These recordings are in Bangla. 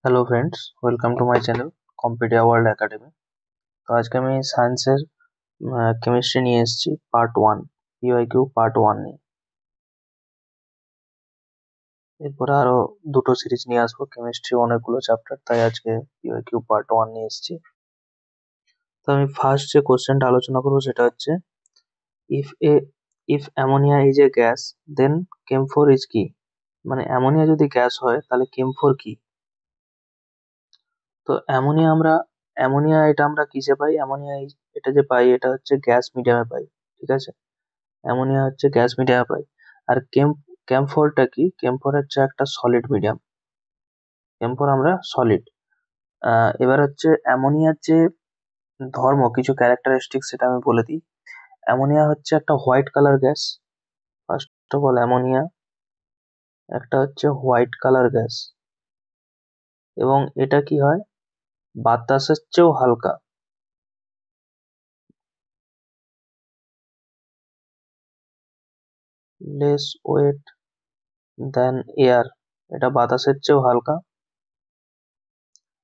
Hello friends, welcome to my channel Competia World Academy. তো আজকে আমি সায়েন্সের কেমিস্ট্রি নিয়ে এসেছি পার্ট 1, পিওয়াইকিউ পার্ট 1 নিয়ে। এরপরে আরো দুটো সিরিজ নিয়ে আসবো, কেমিস্ট্রি অনেকগুলো চ্যাপ্টার, তাই আজকে পিওয়াইকিউ পার্ট 1 নিয়ে এসেছি। তো আমি ফার্স্ট যে কোশ্চেনটা আলোচনা করবো সেটা হচ্ছে if a if ammonia is a gas then camphor is কি। মানে অ্যামোনিয়া যদি গ্যাস হয় তাহলে কেমফোর কি। তো অ্যামোনিয়া এটা আমরা কিসে পাই? এটা যে পাই এটা হচ্ছে গ্যাস মিডিয়ামে পাই, ঠিক আছে। অ্যামোনিয়া হচ্ছে গ্যাস মিডিয়ামে পাই। আর ক্যাম্ফরটা কি? ক্যাম্ফর হচ্ছে একটা সলিড মিডিয়াম। ক্যাম্ফর আমরা সলিড। এবার হচ্ছে অ্যামোনিয়ার যে ধর্ম, কিছু ক্যারেক্টারিস্টিক সেটা আমি বলে দিই। অ্যামোনিয়া হচ্ছে একটা white colour gas. First of all ammonia একটা হচ্ছে হোয়াইট কালার গ্যাস, এবং এটা কি হয়, বাতাসের চেয়েও হালকা। লেস ওয়েট দেন এয়ার, এটা বাতাসের চেয়েও হালকা।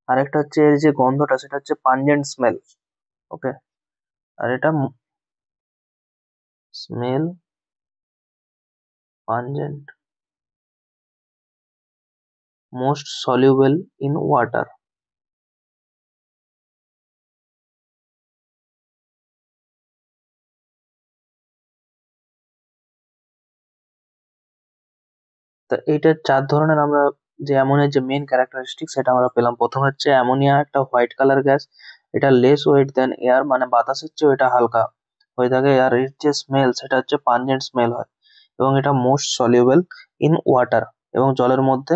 আরেকটা হচ্ছে এর যে গন্ধটা সেটা হচ্ছে পাঞ্জেন্ট স্মেল। ওকে, আর এটা smell pungent, most soluble in water. তা এইটা চার ধরনের আমরা যে অ্যামোনিয়ার যে মেন ক্যারেক্টারিস্টিক সেটা আমরা পেলাম। প্রথম হচ্ছে অ্যামোনিয়া একটা হোয়াইট কালার গ্যাস, এটা লেস ওয়েট দেন এয়ার, মানে বাতাসের চেয়েও এটা হালকা হয়ে থাকে। আর এর যে স্মেল সেটা হচ্ছে পাঞ্জেন্ট স্মেল হয়, এবং এটা মোস্ট সলিউবল ইন ওয়াটার, এবং জলের মধ্যে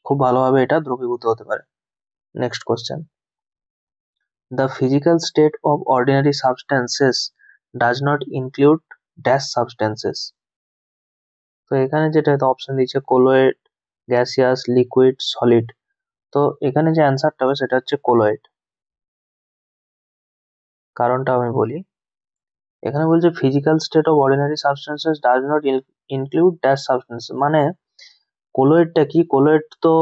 খুব ভালোভাবে এটা দ্রবীভূত হতে পারে। Next question, the physical state of ordinary substances does not include dash substances. তো এখানে যেটা অপশন দিচ্ছে কোলয়েড, গ্যাসিয়াস, লিকুইড, সলিড। তো এখানে যে অ্যান্সারটা হবে সেটা হচ্ছে কোলয়েড। কারণটা আমি বলি। এখানে বলছে physical state of ordinary substances does not include dash substance, মানে কোলয়েডটা কি? কোলয়েড তো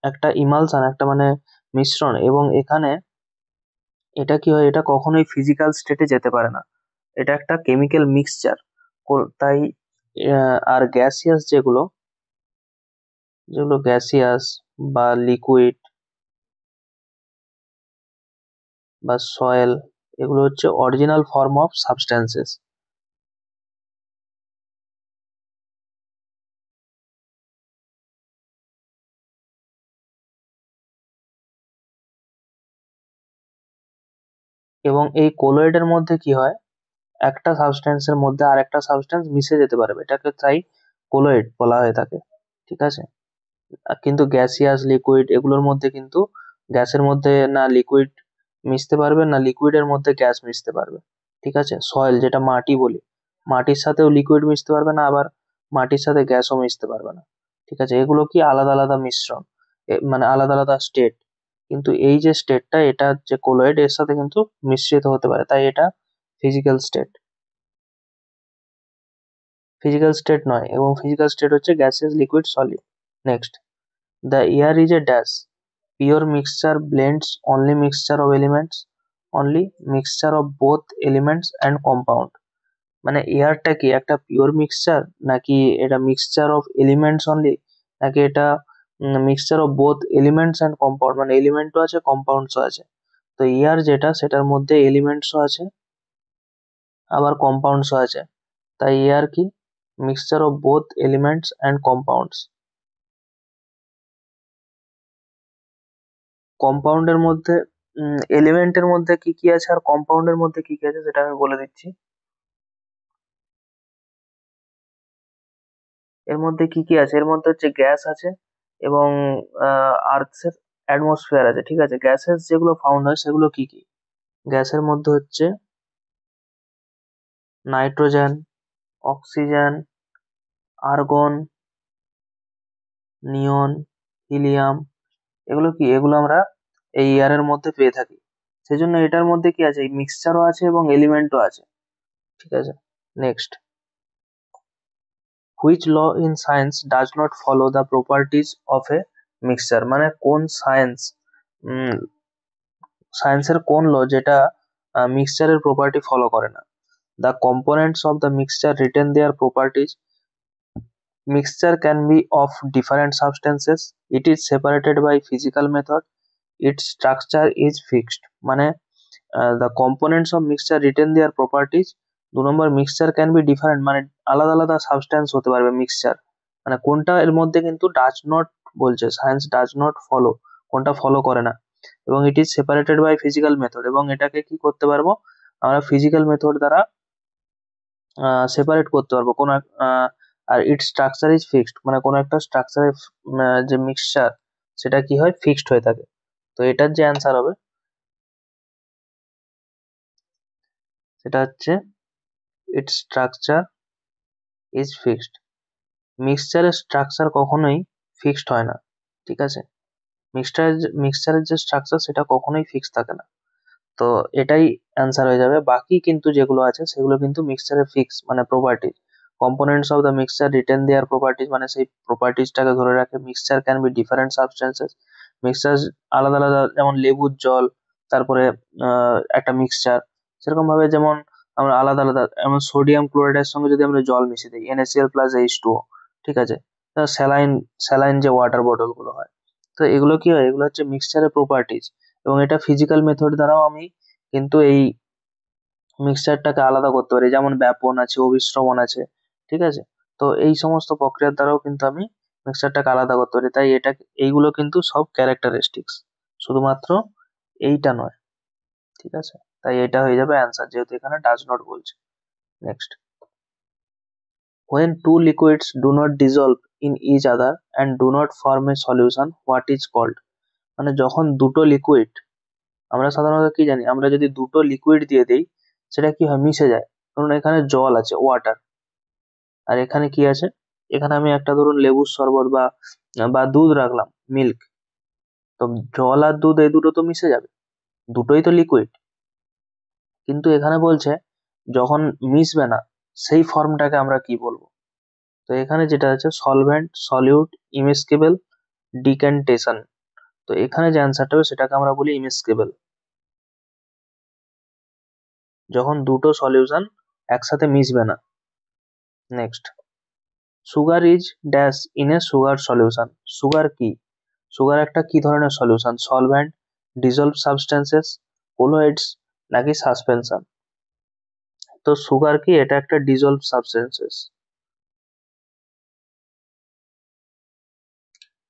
একটা ইমালশন, একটা মানে মিশ্রণ, এবং এখানে এটা কি হয়, এটা কখনোই ফিজিক্যাল স্টেটে যেতে পারে না, এটা একটা কেমিক্যাল মিক্সচার। তাই আর গ্যাসিয়াস যেগুলো যেগুলো গ্যাসিয়াস বা লিকুইড বা সয়েল, এগুলো হচ্ছে অরিজিনাল ফর্ম অফ সাবস্টেন্সেস। এবং এই কোলয়েডের মধ্যে কি হয়, একটা সাবস্টেন্সের মধ্যে আর একটা সাবস্টেন্স মিশে যেতে পারবে, এটাকে তাই কোলয়েড বলা হয়ে থাকে, ঠিক আছে। কিন্তু গ্যাসিয়াস, লিকুইড এগুলোর মধ্যে কিন্তু গ্যাসের মধ্যে না লিকুইড মিশতে পারবে, না লিকুইডের মধ্যে গ্যাস মিশতে পারবে, ঠিক আছে। সয়েল যেটা মাটি বলি, মাটির সাথেও লিকুইড মিশতে পারবে না, আবার মাটির সাথে গ্যাসও মিশতে পারবে না, ঠিক আছে। এগুলো কি আলাদা আলাদা মিশ্রণ, মানে আলাদা আলাদা স্টেট। কিন্তু এই যে স্টেটটা, এটা যে কোলয়েড, এর সাথে কিন্তু মিশ্রিত হতে পারে, তাই এটা ফিজিক্যাল স্টেট। ফিজিক্যাল স্টেট নয়, এবং ফিজিক্যাল স্টেট হচ্ছে gases, liquid, solid. Next, the air is a dash pure mixture blends only mixture of elements, only mixture of both elements and compound. মানে এয়ারটা কি একটা পিওর মিক্সচার, নাকি এটা মিক্সচার অফ এলিমেন্টস অনলি, নাকি এটা mixture of both elements and compound, মানে এলিমেন্টও আছে কম্পাউন্ডসও আছে। তো এয়ার যেটা, সেটার মধ্যে এলিমেন্টসও আছে আবার কম্পাউন্ডসও আছে, তাই এয়ার কি mixture of both elements and compounds. কম্পাউন্ডের মধ্যে এলিমেন্টের মধ্যে কি কি আছে আর কম্পাউন্ডের মধ্যে কি কি আছে সেটা আমি বলে দিচ্ছি। এর মধ্যে কি কি আছে, এর মধ্যে হচ্ছে গ্যাস আছে, এবং আর্থের অ্যাটমসফিয়ার আছে, ঠিক আছে। গ্যাসেস যেগুলো ফাউন্ড হয় সেগুলো কি কি? গ্যাসের মধ্যে হচ্ছে নাইট্রোজেন, অক্সিজেন, আর্গন, নিয়ন, হিলিয়াম। এগুলো কি? এগুলো আমরা এই এয়ারের মধ্যে পেয়ে থাকি। সেই জন্য এটার মধ্যে কি আছে, মিক্সচারও আছে এবং এলিমেন্টও আছে, ঠিক আছে। Next, which law in science does not follow the properties of a mixture মানে কোন সায়েন্সের কোন ল যেটা মিক্সচারের প্রপার্টি ফলো করে না। The components of the mixture retain their properties. Mixture can be of different substances. It is separated by physical method. Its structure is fixed. মানে the components of mixture retain their properties. 2 number mixture can be different মানে আলাদা আলাদা সাবস্টেন্স হতে পারবে মিক্সচার। মানে কোনটা এর মধ্যে কিন্তু ডাজ নট বলছে, সায়েন্স ডাজ নট ফলো, কোনটা ফলো করে না। এবং it is separated by physical method, এবং এটাকে কি করতে পারবো আমরা ফিজিক্যাল মেথড দ্বারা সেপারেট করতে পারবো। আর ইট স্ট্রাকচার ইজ ফিক্সড মানে কোনো একটা স্ট্রাকচারের যে মিক্সচার সেটা কি হয়, ফিক্সড হয়ে থাকে। তো এটার যে অ্যান্সার হবে সেটা হচ্ছে ইট স্ট্রাকচার ইজ ফিক্সড। মিক্সচারের স্ট্রাকচার কখনোই ফিক্সড হয় না, ঠিক আছে। মিক্সচারের যে স্ট্রাকচার সেটা কখনোই ফিক্স থাকে না। তো এটাই অ্যান্সার হয়ে যাবে। বাকি কিন্তু যেগুলো আছে সেগুলো কিন্তু মিক্সচারের ফিক্স মানে property. Components of the mixture retain their properties মানে সেই প্রপার্টিজটাকে ধরে রাখে। Mixture can be different substances. Mixture আলাদা আলাদা, যেমন লেবুর জল, তারপরে একটা মিক্সচার, সেরকম ভাবে যেমন আমরা আলাদা আলাদা, যেমন সোডিয়াম ক্লোরাইডের সঙ্গে যদি আমরা জল মিশিয়ে দিই NaCl প্লাস H2O, ঠিক আছে। স্যালাইন স্যালাইন যে ওয়াটার বটল গুলো হয়, তো এগুলো কি হয়, এগুলো হচ্ছে মিক্সচারের প্রপার্টিজ। এবং এটা ফিজিক্যাল মেথড দ্বারাও আমি কিন্তু এই মিক্সচারটাকে আলাদা করতে পারি, যেমন ব্যাপন আছে, অভিস্রবণ আছে, ঠিক আছে। তো এই সমস্ত প্রক্রিয়ার দ্বারাও কিন্তু আমি মিক্সচারটাকে আলাদা করতে পারি। তাই এটা, এইগুলো কিন্তু সব ক্যারেক্টারিস্টিক্স, শুধুমাত্র এইটা নয়, ঠিক আছে। তাই এটা হয়ে যাবে অ্যান্সার, যেহেতু এখানে ডাজ নট বলছে। Next, when two liquids do not dissolve in each other and do not form a solution, what is called? মানে যখন দুটো লিকুইড, আমরা সাধারণত কি জানি, আমরা যদি দুটো লিকুইড দিয়ে দিই সেটা কি হয়, মিশে যায়। ধরুন এখানে জল আছে, ওয়াটার, আর এখানে কি আছে, এখানে আমি একটা ধরুন লেবুর শরবত বা বা দুধ রাখলাম, মিল্ক। তো জল আর দুধ এই দুটো তো মিশে যাবে, দুটোই তো লিকুইড। কিন্তু এখানে বলছে যখন মিশবে না সেই ফর্মটাকে আমরা কি বলবো। তো এখানে যেটা আছে সলভেন্ট, সলিউট, ইমিসকেবল, ডিক্যান্টেশন। তো এখানে যে অ্যান্সারটা হবে সেটাকে আমরা বলি ইমিসকেবল, যখন দুটো সলিউশন একসাথে মিশবে না। Next, sugar is dash in a sugar solution. Sugar কি, সুগার একটা কি ধরনের সলিউশন, সলভেন্ট, ডিজলভ সাবস্টেন্সেস, কোলয়েডস, নাকি সাসপেনশন। তো সুগার কি, এটা একটা ডিজলভ সাবস্টেন্সেস।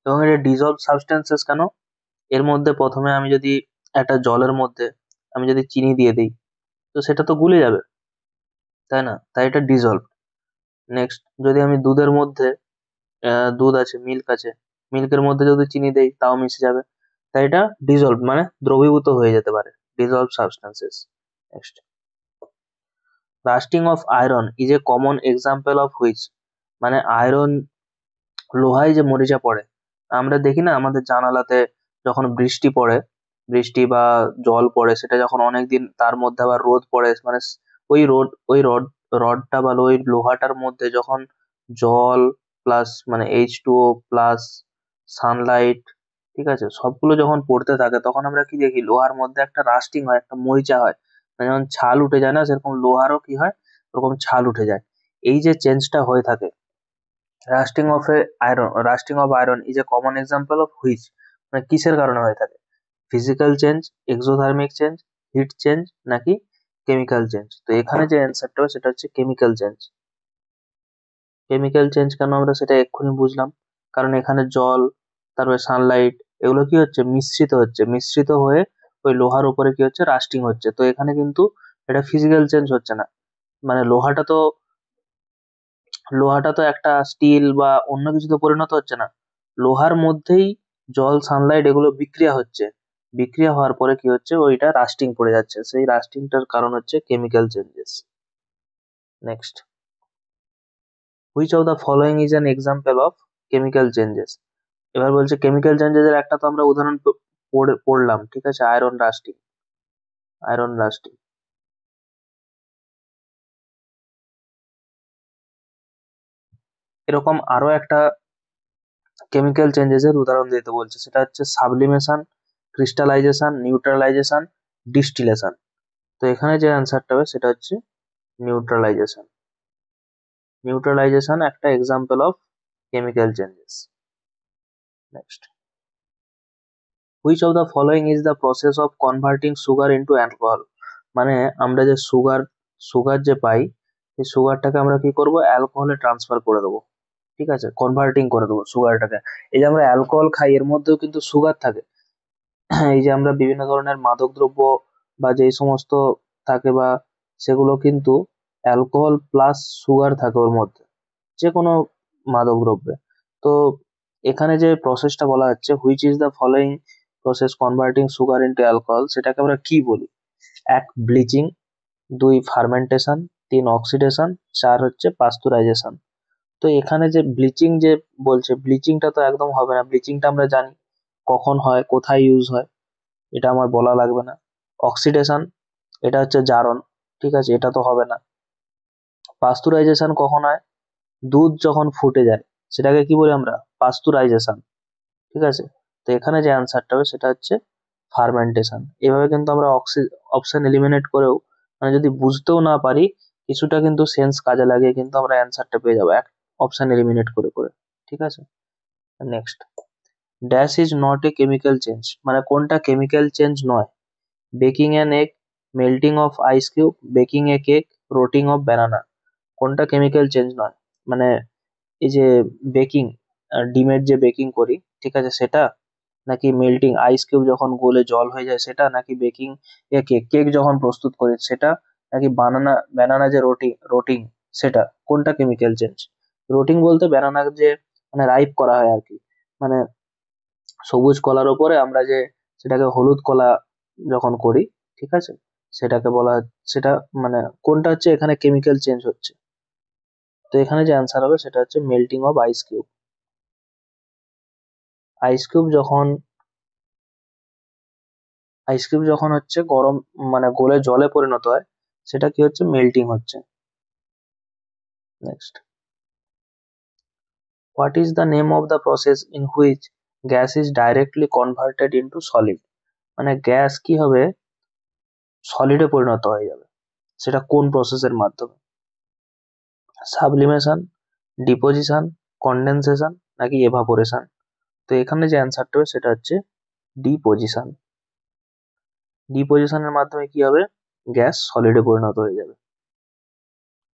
এবং এটা ডিজলভ সাবস্টেন্সেস কেন, এর মধ্যে প্রথমে আমি যদি একটা জলের মধ্যে আমি যদি চিনি দিয়ে দিই তো সেটা তো গুলে যাবে, তাই না, তাই এটা ডিজলভ। নেক্সট, যদি আমি দুধের মধ্যে দুধ আছে, মিল্ক আছে, মিল্কের মধ্যে যদি চিনি দেই তাও মিশে যাবে, তাই এটা ডিজলভ মানে দ্রবীভূত হয়ে যেতে পারে, dissolved substances. Next, lasting of iron is a common example of which. মানে আয়রন, লোহায় যে মরিচা পড়ে, আমরা দেখি না আমাদের জানালাতে যখন বৃষ্টি পড়ে, বৃষ্টি বা জল পড়ে, সেটা যখন অনেকদিন তার মধ্যে আবার রোদ পড়ে, মানে ওই রডটা বা ওই লোহাটার মধ্যে যখন জল প্লাস মানে H2O প্লাস সানলাইট, ঠিক আছে, সবগুলো যখন পড়তে থাকে তখন আমরা কি দেখি, লোহার মধ্যে একটা রাস্টিং হয়, একটা মরিচা হয়। মানে যেমন ছাল উঠে যায় না, সেরকম লোহারও কি হয়, ওরকম ছাল উঠে যায়। এই যে চেঞ্জটা হয়ে থাকে, rusting of iron is a common example of which, মানে কিসের কারণে হয়ে থাকে, physical change, exothermic change, heat change, নাকি কেমিক্যাল চেঞ্জ। তো এখানে যে অ্যান্সারটা হবে সেটা হচ্ছে কেমিক্যাল চেঞ্জ। কেমিক্যাল চেঞ্জ কেন আমরা সেটা এক্ষুনি বুঝলাম, কারণ এখানে জল, তারপরে সানলাইট, এগুলো কি হচ্ছে, মিশ্রিত হয়ে ওই লোহার উপরে কি হচ্ছে, রাস্টিং হচ্ছে। তো এখানে কিন্তু এটা ফিজিক্যাল চেঞ্জ হচ্ছে না, মানে লোহাটা তো একটা স্টিল বা অন্য কিছুতে পরিণত হচ্ছে না, লোহার মধ্যেই জল, সানলাইট এগুলো বিক্রিয়া হচ্ছে, বিক্রিয়া হওয়ার পরে কি হচ্ছে, ওইটা রাস্টিং পড়ে যাচ্ছে, সেই রাস্টিংটার কারণ হচ্ছে chemical changes. Next, which of the following is an example of chemical changes. এবার বলছে কেমিক্যাল চেঞ্জেস এর একটা তো আমরা উদাহরণ পড়লাম, ঠিক আছে, আয়রন রাস্টিং। এরকম আরো একটা কেমিক্যাল চেঞ্জেস এর উদাহরণ দিতে বলছে, সেটা হচ্ছে সাবলিমেশন, ক্রিস্টালাইজেশন, নিউট্রালাইজেশন, ডিস্টিলেশন। তো এখানে যে অ্যান্সারটা হবে সেটা হচ্ছে নিউট্রালাইজেশন। নিউট্রালাইজেশন একটা example of chemical changes. Next, which of the following is the process of converting sugar into alcohol. মানে আমরা যে সুগার যে পাই, সেই সুগারটাকে আমরা কি করব, অ্যালকোহলে ট্রান্সফার করে দেবো। ঠিক আছে, কনভার্টিং করে দেবো সুগারটাকে। এই যে আমরা অ্যালকোহল খাই, এর মধ্যেও কিন্তু সুগার থাকে। এই যে আমরা বিভিন্ন ধরনের মাদক দ্রব্য বা যেই সমস্ত থাকে, বা সেগুলো কিন্তু অ্যালকোহল প্লাস সুগার থাকে ওর মধ্যে, যে কোনো মাদক দ্রব্যে। তো এখানে যে প্রসেসটা বলা হচ্ছে, which is the following process converting sugar into alcohol, সেটাকে আমরা কি বলি? এক, ব্লিচিং; দুই, ফার্মেন্টেশন; তিন, অক্সিডেশন; চার হচ্ছে পাস্তুরাইজেশন। তো এখানে যে ব্লিচিং যে বলছে, ব্লিচিংটা তো একদম হবে না। ব্লিচিংটা আমরা জানি কখন হয়, কোথায় ইউজ হয়, এটা আমার বলা লাগবে না। অক্সিডেশন, এটা হচ্ছে জারণ, ঠিক আছে, এটা তো হবে না। পাস্তুরাইজেশন কখন হয়? দুধ যখন ফুটে যায়, সেটাকে কি বলি আমরা? পাস্তুরাইজেশন। ঠিক আছে, তো এখানে যে অ্যান্সারটা হবে সেটা হচ্ছে ফার্মেন্টেশন। এভাবে কিন্তু আমরা অপশন এলিমিনেট করেও, মানে যদি বুঝতেও না পারি, কিছুটা কিন্তু সেন্স কাজে লাগিয়ে কিন্তু আমরা অ্যান্সারটা পেয়ে যাবো এক অপশন এলিমিনেট করে করে। ঠিক আছে, next, dash is not a chemical change. মানে কোনটা কেমিক্যাল চেঞ্জ নয়? Baking an egg, melting of ice cube, baking a cake, rotting of banana. কোনটা কেমিক্যাল চেঞ্জ নয়? মানে এই যে বেকিং, ডিমের যে বেকিং করি, ঠিক আছে, সেটা, নাকি মেল্টিং আইস কিউব যখন গলে জল হয়ে যায় সেটা, নাকি বেকিং এ কেক, কেক যখন প্রস্তুত করি সেটা, নাকি ব্যানানা যে রোটিং সেটা, কোনটা কেমিক্যাল চেঞ্জ? রোটিং বলতে ব্যানানা যে মানে রাইপ করা হয় আর কি, মানে সবুজ কলার ওপরে আমরা যে সেটাকে হলুদ কলা যখন করি, ঠিক আছে, সেটাকে বলা সেটা, মানে কোনটা হচ্ছে এখানে কেমিক্যাল চেঞ্জ হচ্ছে? তো এখানে যে অ্যান্সার হবে সেটা হচ্ছে melting of ice cube. Ice cube যখন আইস কিউব যখন হচ্ছে গরম, মানে গলে জলে পরিণত হয়, সেটা কি হচ্ছে? মেল্টিং হচ্ছে। Next, what is the name of the process in which gas is directly converted into solid. মানে গ্যাস কি হবে, সলিডে পরিণত হয়ে যাবে, সেটা কোন প্রসেসের মাধ্যমে? সাবলিমেশন, ডিপোজিশন, কন্ডেনসেশন, নাকি এভাপোরেশন? তো এখানে যে অ্যান্সারটা হবে সেটা হচ্ছে ডিপোজিশন। ডিপোজিশনের মাধ্যমে কি হবে? গ্যাস সলিডে পরিণত হয়ে যাবে।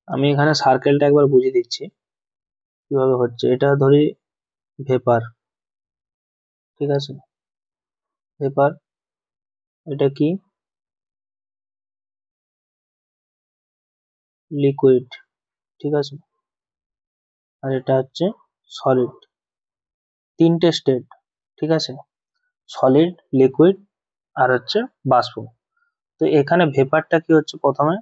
আমি এখানে সার্কেলটা একবার বুঝিয়ে দিচ্ছি কিভাবে হচ্ছে। এটা ধরি ভেপার, ঠিক আছে, ভেপার, এটা কি? লিকুইড, ঠিক আছে, আর এটা হচ্ছে সলিড। তিনটে স্টেট, ঠিক আছে, সলিড, লিকুইড, আর হচ্ছে বাষ্প। তো এখানে ভেপারটা কি হচ্ছে প্রথমে?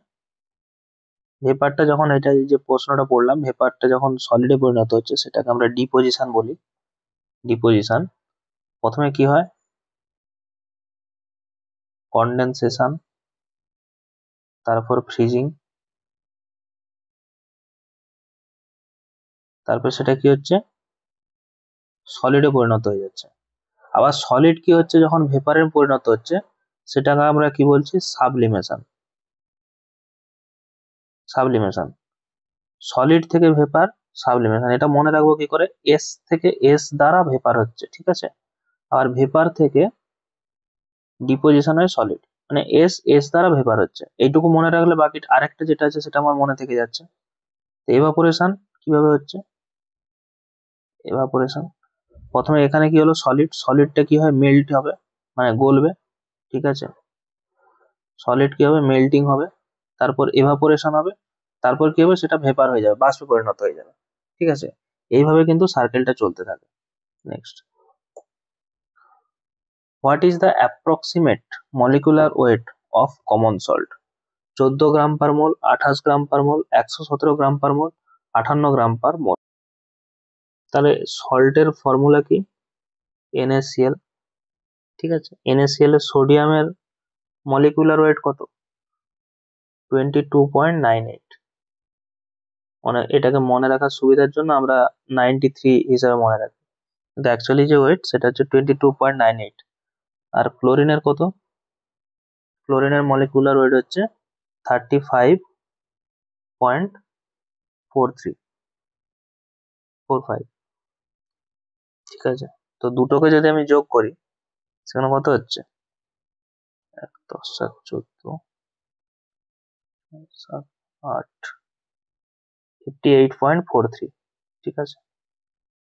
ভেপারটা যখন, এটা এই যে প্রশ্নটা পড়লাম, ভেপারটা যখন সলিডে পরিণত হচ্ছে সেটাকে আমরা ডিপোজিশন বলি। ডিপোজিশন, প্রথমে কি হয়? কন্ডেনসেশন, তারপর ফ্রিজিং, তারপর সেটা কি হচ্ছে? সলিডে পরিণত হয়ে যাচ্ছে। আবার সলিড কি হচ্ছে যখন ভেপারে পরিণত হচ্ছে, সেটাকে আমরা কি বলছি? সাবলিমেশন। সাবলিমেশন, সলিড থেকে ভেপার, সাবলিমেশন। এটা মনে রাখবো কি করে? এস থেকে এস দ্বারা ভেপার হচ্ছে, ঠিক আছে, আর ভেপার থেকে ডিপোজিশন হয় সলিড, মানে এস এস দ্বারা ভেপার হচ্ছে। এইটুকু মনে রাখলে বাকি আরেকটা যেটা আছে সেটা আমার মনে থেকে যাচ্ছে। এভাপোরেশন কিভাবে হচ্ছে? এভাপোরেশন, প্রথমে এখানে কি হলো? সলিড, সলিডটা কি হয়? মেল্ট হবে, মানে গলবে, ঠিক আছে, সলিড কি হবে? মেল্টিং হবে, তারপর এভাপোরেশন হবে, তারপর কি হবে? সেটা ভেপার হয়ে যাবে, বাষ্পে পরিণত হয়ে যাবে, ঠিক আছে। এইভাবে কিন্তু সার্কেলটা চলতে থাকে। Next, what is the approximate molecular weight of common salt? 14 গ্রাম পার মোল, 28 গ্রাম পার মোল, 117 গ্রাম পার মোল, 58 গ্রাম পার মোল। তাহলে সল্টের ফর্মুলা কি? NaCl, ঠিক আছে, NaCl এর সোডিয়ামের মলিকুলার ওয়েট কত? 22.98। মানে এটাকে মনে রাখার সুবিধার জন্য আমরা 93 হিসাবে মনে রাখি। কিন্তু অ্যাকচুয়ালি যে ওয়েট সেটা হচ্ছে 22.98। আর ক্লোরিনের কত? ক্লোরিনের মলিকুলার ওয়েট হচ্ছে 35.4345। ঠিক আছে, তো দুটোকে যদি আমি যোগ করি সেখানে কত হচ্ছে? 1 10 7 14 7 8 58.43। ঠিক আছে,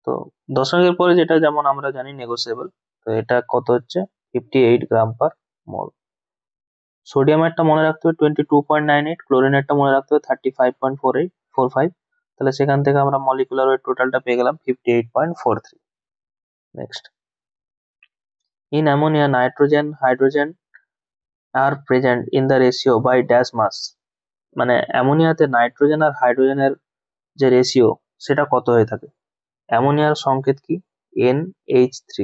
তো দশমিকের পরে যেটা যেমন আমরা জানি নেগোসিয়েবল, তো এটা কত হচ্ছে 58 গ্রাম পার মোল। সোডিয়ামেরটা মনে রাখতে হবে 22.98, ক্লোরিনেরটা মনে রাখতে হবে 35.4845। তাহলে সেখান থেকে আমরা মলিকুলার ওয়েট টোটালটা পেয়ে গেলাম 58.43। Next, in ammonia nitrogen hydrogen আর present in the ratio by dash mass. মানে অ্যামোনিয়াতে নাইট্রোজেন আর হাইড্রোজেনের যে রেশিও সেটা কত হয়ে থাকে? অ্যামোনিয়ার সংকেত কি? NH3।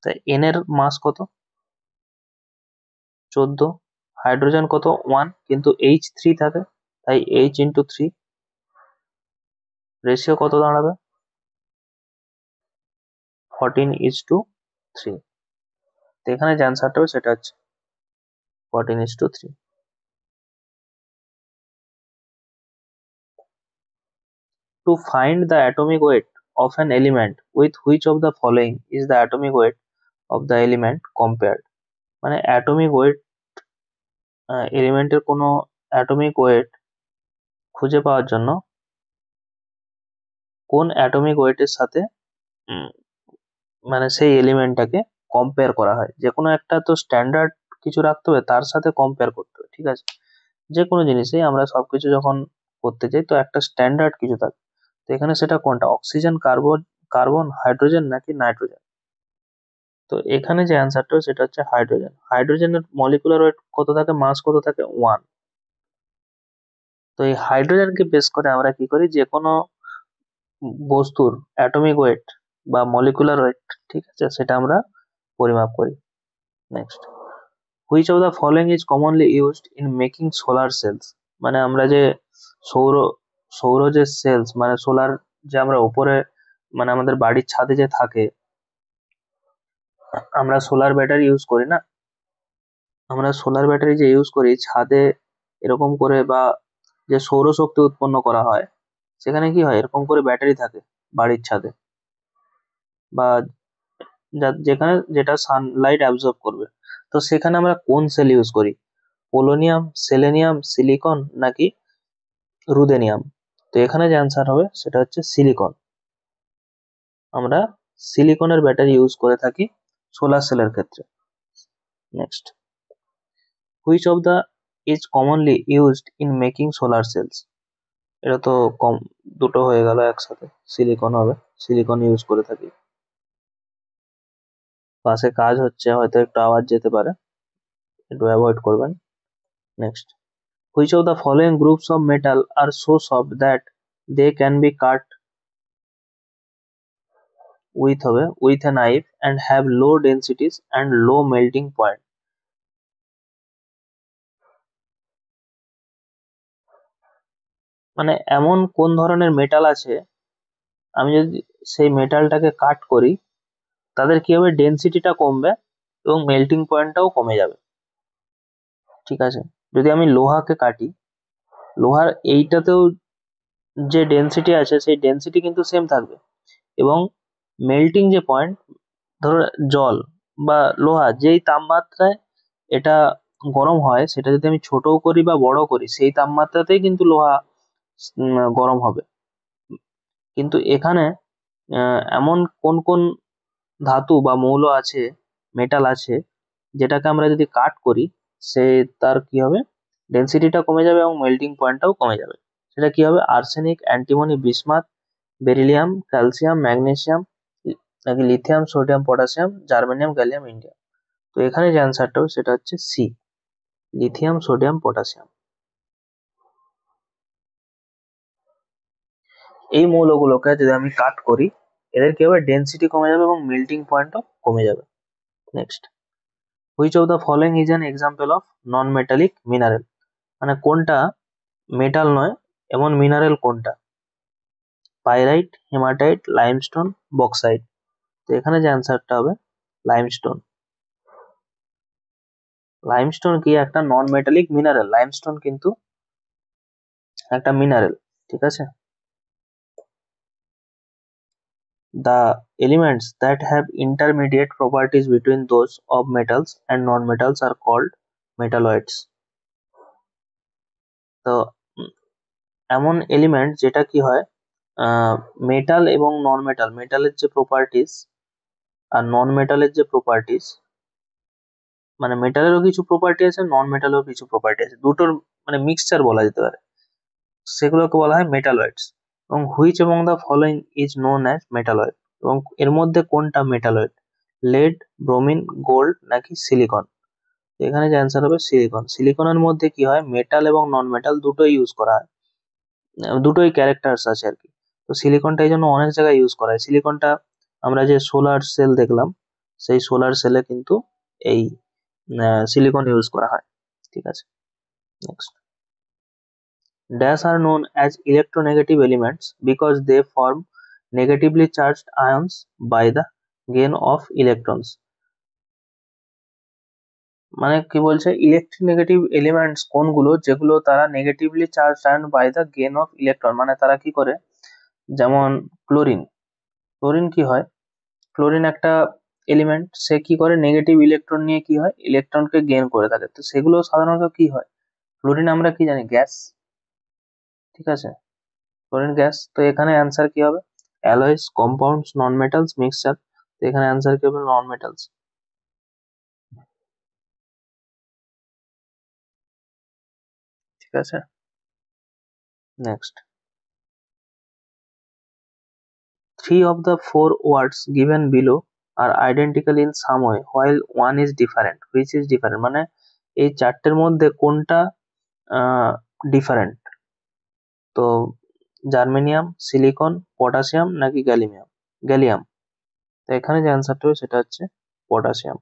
তাই এন এর মাস কত? 14। হাইড্রোজেন কত? 1, কিন্তু H3 থাকে, তাই H×3। রেশিও কত দাঁড়াবে? 14:3। তো এখানে যে অ্যান্সারটা হবে সেটা হচ্ছে 14:3। To find the atomic weight of an element, with which of the following is the atomic weight of the element compared? মানে অ্যাটমিক ওয়েট, এলিমেন্টের কোনো অ্যাটমিক ওয়েট খুঁজে পাওয়ার জন্য কোন অ্যাটমিক ওয়েটের সাথে উম, মানে সেই এলিমেন্টটাকে কম্পেয়ার করা হয়। যে কোনো একটা তো স্ট্যান্ডার্ড কিছু রাখতে হবে, তার সাথে কম্পেয়ার করতে হবে। ঠিক আছে, যে কোনো জিনিসেই আমরা সবকিছু যখন করতে চাই তো একটা স্ট্যান্ডার্ড কিছু থাকে। তো এখানে সেটা কোনটা? অক্সিজেন, কার্বন, হাইড্রোজেন নাকি নাইট্রোজেন? তো এখানে যে অ্যান্সারটা সেটা হচ্ছে হাইড্রোজেন। হাইড্রোজেনের মলিকুলার ওয়েট কত থাকে, মাস কত থাকে? 1। তো এই হাইড্রোজেনকে বেস করে আমরা কি করি, যে কোনো বস্তুর অ্যাটমিক ওয়েট বা মলিকুলার ওয়েট, ঠিক আছে, সেটা আমরা পরিমাপ করি। Next, which of the following is commonly used in making solar cells. মানে আমরা যে সৌর সৌর যে সেলস, মানে সোলার, যে আমরা উপরে মানে আমাদের বাড়ির ছাদে যে থাকে, আমরা সোলার ব্যাটারি ইউজ করি না? আমরা সোলার ব্যাটারি যে ইউজ করি ছাদে এরকম করে, বা যে সৌরশক্তি উৎপন্ন করা হয়, সেখানে কি হয়, এরকম করে ব্যাটারি থাকে বাড়ির ছাদে, বা যেখানে যেটা সানলাইট অ্যাবজর্ব করবে। তো সেখানে আমরা কোন সেল ইউজ করি? পোলোনিয়াম, সেলেনিয়াম, সিলিকন নাকি রুদেনিয়াম? তো এখানে যে অ্যান্সার হবে সেটা হচ্ছে সিলিকন। আমরা সিলিকনের ব্যাটারি ইউজ করে থাকি সোলার সেলের ক্ষেত্রে। Next, which of the is commonly used in making solar cells. এটা তো কম, দুটো হয়ে গেল একসাথে, সিলিকন হবে, সিলিকন ইউজ করে থাকি। পাশে কাজ হচ্ছে, হয়তো একটু আওয়াজ যেতে পারে, একটু অ্যাভয়েড করবেন। Next, which of the following groups of metal are so soft that they can be cut with a knife and have low densities and low melting point? মানে এমন কোন ধরনের মেটাল আছে, আমি যদি সেই মেটালটাকে কাট করি, তাদের কি হবে, ডেন্সিটিটা কমবে এবং মেল্টিং পয়েন্টটাও কমে যাবে। ঠিক আছে, যদি আমি লোহাকে কাটি, লোহার এইটাতেও যে ডেন্সিটি আছে সেই ডেন্সিটি কিন্তু সেম থাকবে, এবং মেল্টিং যে পয়েন্ট, ধরো জল বা লোহা যেই তাপমাত্রায় এটা গরম হয়, সেটা যদি আমি ছোটও করি বা বড় করি, সেই তাপমাত্রাতেই কিন্তু লোহা গরম হবে। কিন্তু এখানে এমন কোন কোন ধাতু বা মৌল আছে, মেটাল আছে, যেটাকে আমরা যদি কাট করি, সে তার কি হবে, ডেন্সিটিটা কমে যাবে এবং মেল্টিং পয়েন্টটাও কমে যাবে। সেটা কি হবে? Arsenic, antimony, bismuth, beryllium, calcium, magnesium নাকি lithium, sodium, potassium, germanium, gallium, indium? তো এখানে যে অ্যান্সারটা হবে সেটা হচ্ছে সি, লিথিয়াম, সোডিয়াম, পটাশিয়াম। এই মৌলগুলোকে যদি আমি কাট করি, এদের কি হবে, ডেন্সিটি কমে যাবে এবং মেল্টিং পয়েন্টও কমে যাবে। Next, which of the following is an example of non metallic mineral. মানে কোনটা মেটাল নয় এমন মিনারেল কোনটা? Pyrite, hematite, limestone, bauxite. তো এখানে যে অ্যান্সারটা হবে লাইমস্টোন। লাইমস্টোন কি একটা নন মেটালিক মিনারেল, লাইমস্টোন কিন্তু একটা মিনারেল, ঠিক আছে। The elements that have intermediate properties between those of metals and non-metals are called metalloids. তো এমন এলিমেন্ট যেটা কি হয় মেটাল এবং নন মেটাল, মেটালের যে প্রপার্টিস আর নন মেটালের যে প্রপার্টিস, মানে মেটালেরও কিছু প্রপার্টি আছে, নন মেটালেরও কিছু প্রপার্টি আছে, দুটোর মানে মিক্সচার বলা যেতে পারে, সেগুলোকে বলা হয় মেটালয়েডস। এবং হুইচ এবং the following is known as metalloid, এবং এর মধ্যে কোনটা মেটালয়েড, লেড, ব্রোমিন, গোল্ড নাকি সিলিকন। তো এখানে যে অ্যান্সার হবে সিলিকন। সিলিকনের মধ্যে কি হয়, মেটাল এবং নন মেটাল দুটোই ইউজ করা হয়, দুটোই ক্যারেক্টার্স আছে আর কি। তো সিলিকনটা এই জন্য অনেক জায়গায় ইউজ করা হয়। সিলিকনটা আমরা যে সোলার সেল দেখলাম, সেই সোলার সেলে কিন্তু এই সিলিকন ইউজ করা হয়, ঠিক আছে। Next, dash are known as electronegative elements because they form negatively charged ions by the gain of electrons। মানে কি বলছে, ইলেকট্রোনেগেটিভ এলিমেন্টস কোনগুলো, যেগুলো তারা negatively charge ion by the gain of electron, মানে তারা কি করে, যেমন ক্লোরিন। ক্লোরিন কি হয়, ক্লোরিন একটা এলিমেন্ট, সে কি করে নেগেটিভ ইলেকট্রন নিয়ে কি হয় ইলেকট্রনকে গেইন করে থাকে। তো সেগুলো সাধারণত কি হয়, ক্লোরিন আমরা কি জানি গ্যাস, ঠিক আছে, ক্লোরিন গ্যাস। তো এখানে অ্যান্সার কি হবে, অ্যালয়েস, কম্পাউন্ডস, নন মেটালস, মিক্সচার। তো এখানে অ্যান্সার কি হবে, নন মেটালস, ঠিক আছে। Next, three of the four words given below are identical in some way while one is different. Which is different? মানে এই চারটের মধ্যে কোনটা ডিফারেন্ট। তো জার্মেনিয়াম, সিলিকন, পটাশিয়াম নাকি গ্যালিয়াম, গ্যালিয়াম। তো এখানে যে অ্যান্সারটা হবে সেটা হচ্ছে পটাশিয়াম।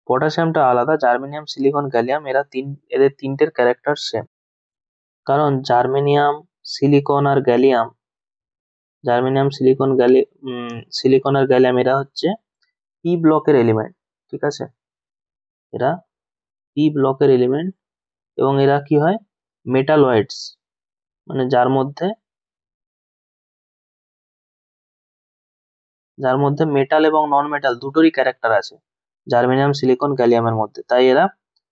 পটাশিয়ামটা আলাদা, জার্মেনিয়াম, সিলিকন, গ্যালিয়াম এদের তিনটের ক্যারেক্টার সেম। কারণ জার্মেনিয়াম, সিলিকন আর গ্যালিয়াম, জার্মেনিয়াম, সিলিকন আর গ্যালিয়াম এরা হচ্ছে পি ব্লকের এলিমেন্ট, ঠিক আছে। এরা পি ব্লকের এলিমেন্ট এবং এরা কি হয় মেটালয়েডস, মানে যার মধ্যে মেটাল এবং নন মেটাল দুটোরই ক্যারেক্টার আছে জার্মেনিয়াম, সিলিকন, গ্যালিয়ামের মধ্যে, তাই এরা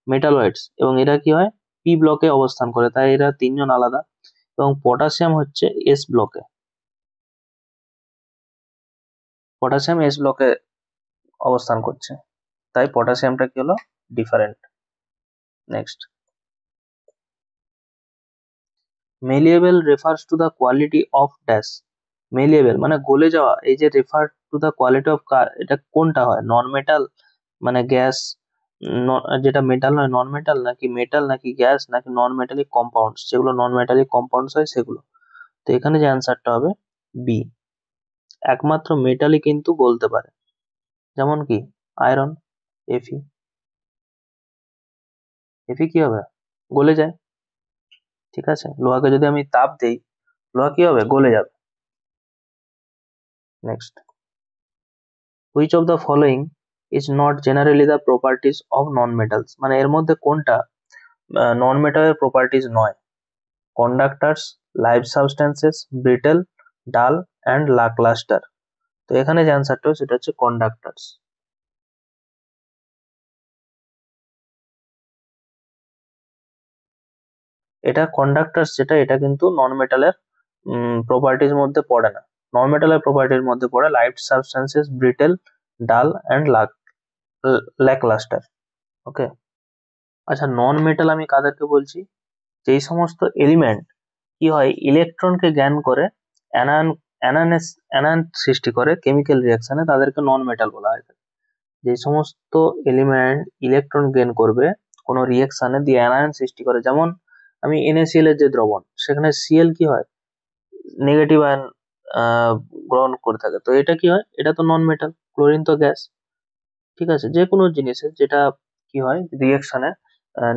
মেটালয়েডস। এবং এরা কি হয় পি ব্লকে অবস্থান করে, তাই এরা তিনজন আলাদা। এবং পটাশিয়াম হচ্ছে এস ব্লকে, পটাশিয়াম এস ব্লকে অবস্থান করছে, তাই পটাশিয়ামটা কি হলো different. Next, malleable refers to the quality of dash. Malleable মানে গলে যাওয়া, এই যে refer to the quality of কার, এটা কোনটা হয়, নন মেটাল মানে গ্যাস, যেটা মেটাল নয় নন মেটাল, নাকি মেটাল, নাকি গ্যাস, নাকি নন মেটালিক কম্পাউন্ডস, যেগুলো নন মেটালিক কম্পাউন্ডস হয় সেগুলো। তো এখানে যে অ্যান্সারটা হবে বি, একমাত্র মেটালই কিন্তু গলতে পারে, যেমন কি আয়রন, এফি। এফি কি হবে, গলে যায়, ঠিক আছে। লোহাকে যদি আমি তাপ দেই, লোহা কি হবে, গলে যাবে। Next, which of the following is not generally the properties of non-metals, মানে এর মধ্যে কোনটা নন মেটালের প্রপার্টিজ নয়, কন্ডাক্টার্স, লাইভ সাবস্টেন্সেস, ব্রিটেল, ডাল অ্যান্ড লাকলাস্টার। তো এখানে যে অ্যান্সারটা সেটা হচ্ছে কন্ডাক্টার্স। এটা কন্ডাক্টার্স যেটা, এটা কিন্তু নন মেটালের প্রপার্টির মধ্যে পড়ে না, নন মেটালের প্রপার্টির মধ্যে পড়ে লাইভ সাবস্টেন্সেস, ব্রিটেল, ডাল অ্যান্ড ল্যাকলাস্টার। ওকে, আচ্ছা নন মেটাল আমি কাদেরকে বলছি, যেই সমস্ত এলিমেন্ট কি হয় ইলেকট্রনকে জ্ঞান করে অ্যানায়ন অ্যানায়ন সৃষ্টি করে কেমিক্যাল রিয়াকশনে, তাদেরকে নন মেটাল বলা হয়। যে সমস্ত এলিমেন্ট ইলেকট্রন গেইন করবে কোনো রিয়াকশনে দিয়ে অ্যানায়ন সৃষ্টি করে, যেমন আমি NaCl এর যে দ্রবণ, সেখানে Cl কি হয় নেগেটিভ আয়ন গ্রহণ করে থাকে, তো এটা কি হয়, এটা তো নন মেটাল। ক্লোরিন তো গ্যাস, ঠিক আছে। যে কোনো জিনিসের যেটা কি হয় রিয়াকশনে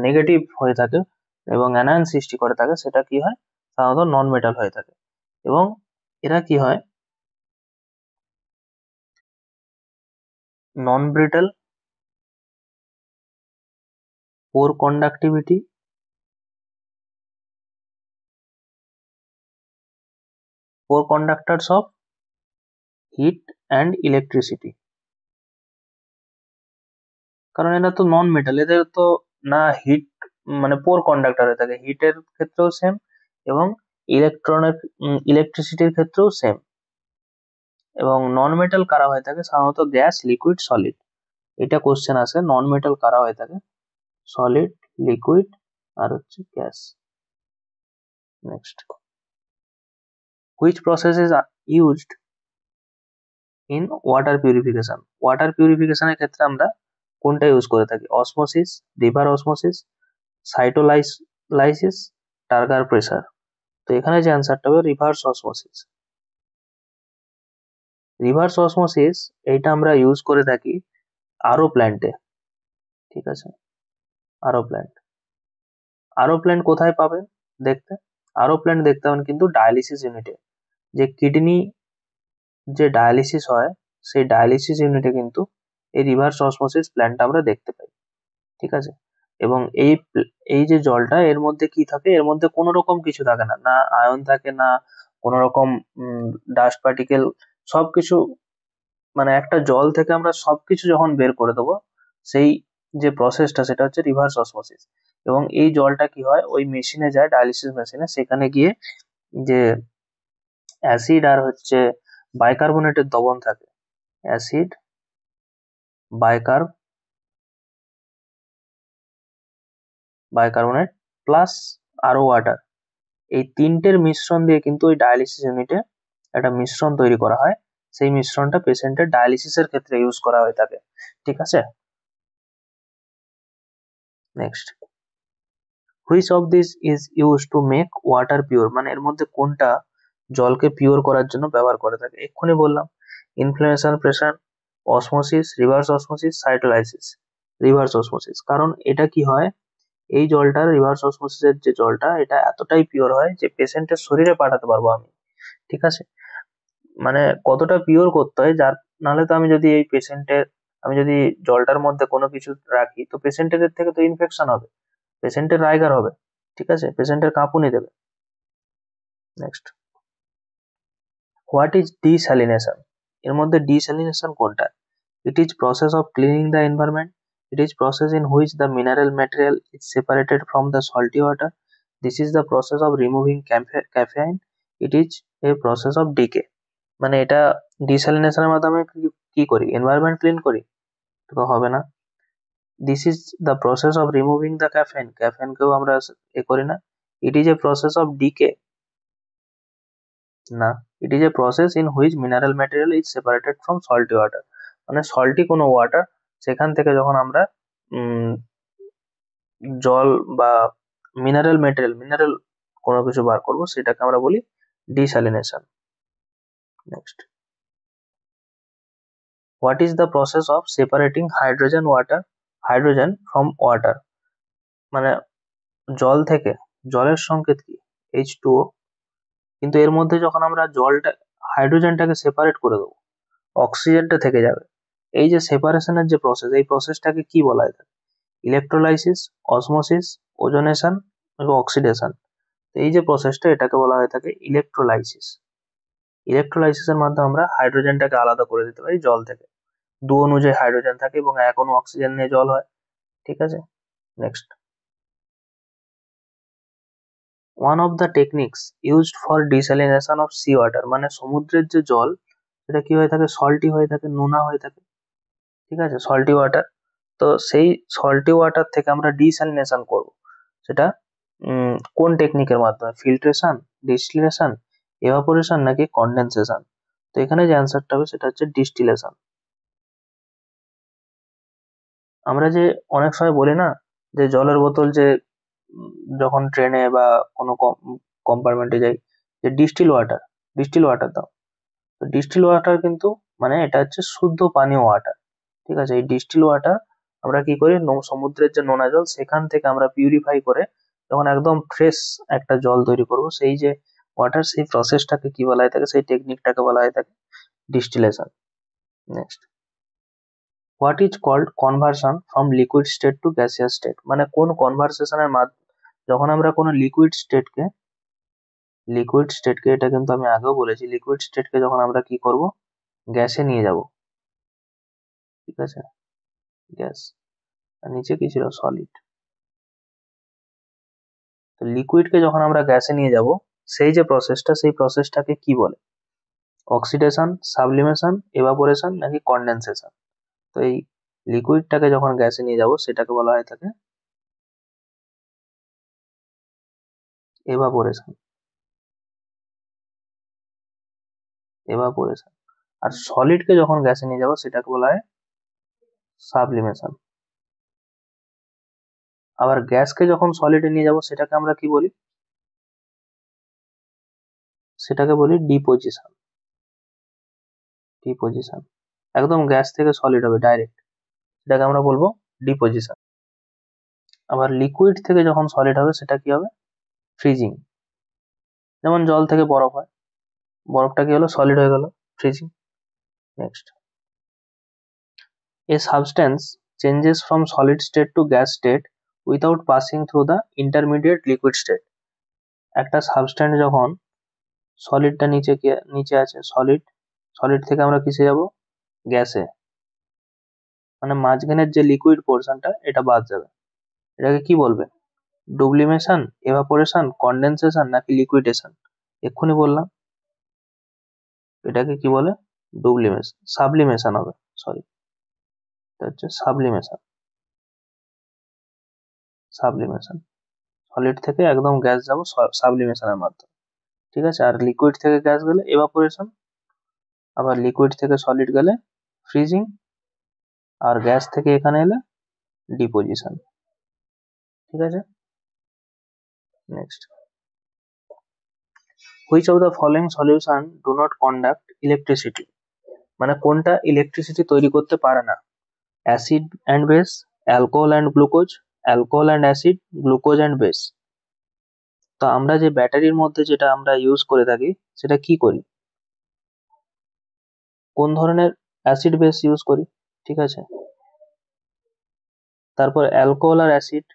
নেগেটিভ হয়ে থাকে এবং অ্যানায়ন সৃষ্টি করে থাকে, সেটা কি হয় সাধারণত নন মেটাল হয়ে থাকে। এবং এরা কি হয়, non brittle, poor conductivity, poor conductors of heat and electricity. কারণ এরা তো নন মেটাল, এদের তো না হিট, মানে পোর কন্ডাক্টর হয়ে থাকে, হিটের ক্ষেত্রেও সেম এবং ইলেকট্রনের ইলেকট্রিসিটির ক্ষেত্রেও সেম। এবং নন মেটাল কারা হয়ে থাকে, সাধারণত গ্যাস, লিকুইড, সলিড। এটা কোশ্চেন আসে, নন মেটাল কারা হয়ে থাকে, সলিড, লিকুইড আর হচ্ছে gas. Next, which process is used in water purification. Water পিউরিফিকেশনের ক্ষেত্রে আমরা কোনটা ইউজ করে থাকি, osmosis, reverse osmosis, cytolysis, turgor pressure. তো এখানে যে অ্যান্সারটা হবে রিভার্স অসমোসিস। রিভার্স অসমোসিস এইটা আমরা ইউজ করে থাকি আরও প্ল্যান্টে, ঠিক আছে, আরও প্ল্যান্ট। আরও প্ল্যান্ট কোথায় পাবেন দেখতে, আরও প্ল্যান্ট দেখতে পাবেন কিন্তু ডায়ালিসিস ইউনিটে। যে কিডনি যে ডায়ালিসিস হয় সেই ডায়ালিসিস ইউনিটে কিন্তু এই রিভার্স অসমোসিস প্ল্যান্টটা আমরা দেখতে পাই, ঠিক আছে। এবং এই যে জলটা, এর মধ্যে কি থাকে, এর মধ্যে কোনো রকম কিছু থাকে না, না আয়ন থাকে, না কোনো রকম ডাস্ট পার্টিকেল, সবকিছু, মানে একটা জল থেকে আমরা সবকিছু যখন বের করে দেবো, সেই যে প্রসেসটা সেটা হচ্ছে রিভার্স অসমোসিস। এবং এই জলটা কি হয়, ওই মেশিনে যায়, ডায়ালিসিস মেশিনে, সেখানে গিয়ে যে অ্যাসিড আর হচ্ছে বাইকার্বনেটের দ্রবণ থাকে, অ্যাসিড, বাইকার্বনেট প্লাস আরো ওয়াটার, এই তিনটের মিশ্রণ দিয়ে কিন্তু ওই ডায়ালিসিস ইউনিটে একটা মিশ্রণ তৈরি করা হয়। সেই মিশ্রণটা পেশেন্টের ডায়ালিসিসের ক্ষেত্রে ইউজ করা হয়ে থাকে, ঠিক আছে। Next, which of this is use to make water pure, মানে এর মধ্যে কোনটা জলকে পিওর করার জন্য ব্যবহার করে থাকে, এক্ষুনি বললাম, inflation, pressure, osmosis, reverse osmosis, cytolysis. Reverse osmosis, কারণ এটা কি হয়, এই জলটা রিভার্স অসমোসিসের যে জলটা, এটা এতটাই পিওর হয় যে পেশেন্টের শরীরে পাঠাতে পারবো আমি, ঠিক আছে। মানে কতটা পিওর করতে হয়, যার নাহলে তো আমি যদি এই পেশেন্টের, আমি যদি জলটার মধ্যে কোনো কিছু রাখি তো পেশেন্টের থেকে তো ইনফেকশন হবে, পেশেন্টের রাইগার হবে, ঠিক আছে, পেশেন্টের কাঁপুনি দেবে। নেক্সট, হোয়াট ইজ ডিস্যালিনেশন, এর মধ্যে ডিস্যালিনেশন কোনটা, it is process of cleaning the environment, it is process in which the mineral material is separated from the salty water, this is the process of removing caffeine, it is a process of decay। মানে এটা ডিস্যালিনেশনের মাধ্যমে কি করি, এনভায়রনমেন্ট ক্লিন করি, তো হবে না। This is the process of removing the caffeine, ক্যাফেনকেও আমরা এ করি না। It is a process of decay, না, it is a process in which mineral material is separated from salty water, মানে সল্টি কোনো ওয়াটার, সেখান থেকে যখন আমরা জল বা মিনারেল কোনো কিছু বার করবো, সেটাকে আমরা বলি desalination. Next, what is the process of separating hydrogen from water, মানে জল থেকে, জলের সংকেত কি, H2O, কিন্তু এর মধ্যে যখন আমরা জলটা, হাইড্রোজেনটাকে সেপারেট করে দেবো, অক্সিজেনটা থেকে যাবে। এই যে সেপারেশনের যে প্রসেস, এই প্রসেসটাকে কি বলা হয়, ইলেকট্রোলাইসিস, অসমোসিস, ওজোনেশন এবং অক্সিডেশন। এই যে প্রসেসটা, এটাকে বলা হয়ে থাকে ইলেকট্রোলাইসিস। ইলেকট্রোলাইসিসের মাধ্যমে আমরা হাইড্রোজেনটাকে আলাদা করে দিতে পারি জল থেকে, দু অনুযায়ী হাইড্রোজেন থাকে এবং এক অণু অক্সিজেন নিয়ে জল হয়, ঠিক আছে। Next, one of the techniques used for desalination of sea water, মানে সমুদ্রের যে জল সেটা কি হয়ে থাকে, সল্টি হয়ে থাকে, নোনা হয়ে থাকে, ঠিক আছে, সল্টি ওয়াটার। তো সেই সল্টি ওয়াটার থেকে আমরা ডিস্যালিনেশন করব, সেটা কোন টেকনিকের মাধ্যমে, ফিল্ট্রেশন, ডিস্টিলেশন, এভাপোরেশন নাকি কন্ডেনসেশন। তো এখানে যে অ্যান্সারটা হবে সেটা হচ্ছে ডিস্টিলেশন। আমরা যে অনেক সময় বলি না যে জলের বোতল যে যখন ট্রেনে বা কোনো কম্পার্টমেন্টে যাই, যে ডিস্টিল ওয়াটার দাও, তো ডিস্টিল ওয়াটার কিন্তু মানে এটা হচ্ছে শুদ্ধ পানীয় ওয়াটার, ঠিক আছে। এই ডিস্টিল ওয়াটার আমরা কি করি, সমুদ্রের যে নোনা জল সেখান থেকে আমরা পিউরিফাই করে যখন একদম ফ্রেশ একটা জল তৈরি করব, সেই যে ওয়াটার সেই প্রসেসটাকে কি বলা হয় থাকে, সেই টেকনিকটাকে বলা হয় থাকে distillation. Next, what is called conversion from liquid state to gaseous state, মানে কোন কনভার্সেশনের মাধ্যমে যখন আমরা কোনো লিকুইড স্টেটকে এটা কিন্তু আমি আগেও বলেছি, লিকুইড স্টেটকে যখন আমরা কি করব, গ্যাসে নিয়ে যাব, ঠিক আছে, গ্যাস, আর নিচে কি ছিল, সলিড। তো লিকুইডকে যখন আমরা গ্যাসে নিয়ে যাব, সেই যে প্রসেসটা, সেই প্রসেসটাকে কি বলে, অক্সিডেশন, সাবলিমেশন, এভাপোরেশন নাকি কন্ডেনসেশন? তো এই লিকুইডটাকে যখন গ্যাসে নিয়ে যাব সেটাকে বলা হয় থাকে এভাপোরেশন। এভাপোরেশন। আর সলিডকে যখন গ্যাসে নিয়ে যাব সেটাকে বলা হয় সাবলিমেশন। আবার গ্যাসকে যখন সলিডে নিয়ে যাব সেটাকে আমরা কি বলি, সেটাকে বলি ডিপোজিশন। ডিপোজিশন, একদম গ্যাস থেকে সলিড হবে ডাইরেক্ট, সেটাকে আমরা বলবো ডিপোজিশন। আবার লিকুইড থেকে যখন সলিড হবে সেটা কি হবে, ফ্রিজিং। যেমন জল থেকে বরফ হয়, বরফটা কি হলো, সলিড হয়ে গেল, freezing. Next, a substance changes from solid state to gas state without passing through the intermediate liquid state। একটা সাবস্ট্যান্স যখন সলিডটা নিচে আছে, সলিড থেকে আমরা কিসে যাব, গ্যাসে, মানে মাঝখানের যে লিকুইড পোর্শনটা এটা বাদ যাবে, এটাকে কি বলবে, ডুবলিমেশন, এভাপোরেশন, কন্ডেনসেশন নাকি লিকুইডেশন? এক্ষুনি বললাম, এটাকে কি বলে, ডুবলিমেশন, সাবলিমেশন হবে, সরি, এটা হচ্ছে সাবলিমেশন। সাবলিমেশন, সলিড থেকে একদম গ্যাস যাব সাবলিমেশনের মাধ্যমে, ঠিক আছে। আর লিকুইড থেকে গ্যাস গেলে এভাপোরেশন, আবার লিকুইড থেকে সলিড গেলে ফ্রিজিং, আর গ্যাস থেকে এখানে এলে ডিপোজিশন, ঠিক আছে। Next, which of the following solution do not conduct electricity, মানে কোনটা ইলেকট্রিসিটি তৈরি করতে পারে না, acid and base, alcohol and glucose, alcohol and acid, glucose and base. তো আমরা যে ব্যাটারির মধ্যে যেটা আমরা ইউজ করে থাকি সেটা কি করি, কোন ধরনের অ্যাসিড বেস ইউজ করি, ঠিক আছে। তারপর অ্যালকোহল আর অ্যাসিড,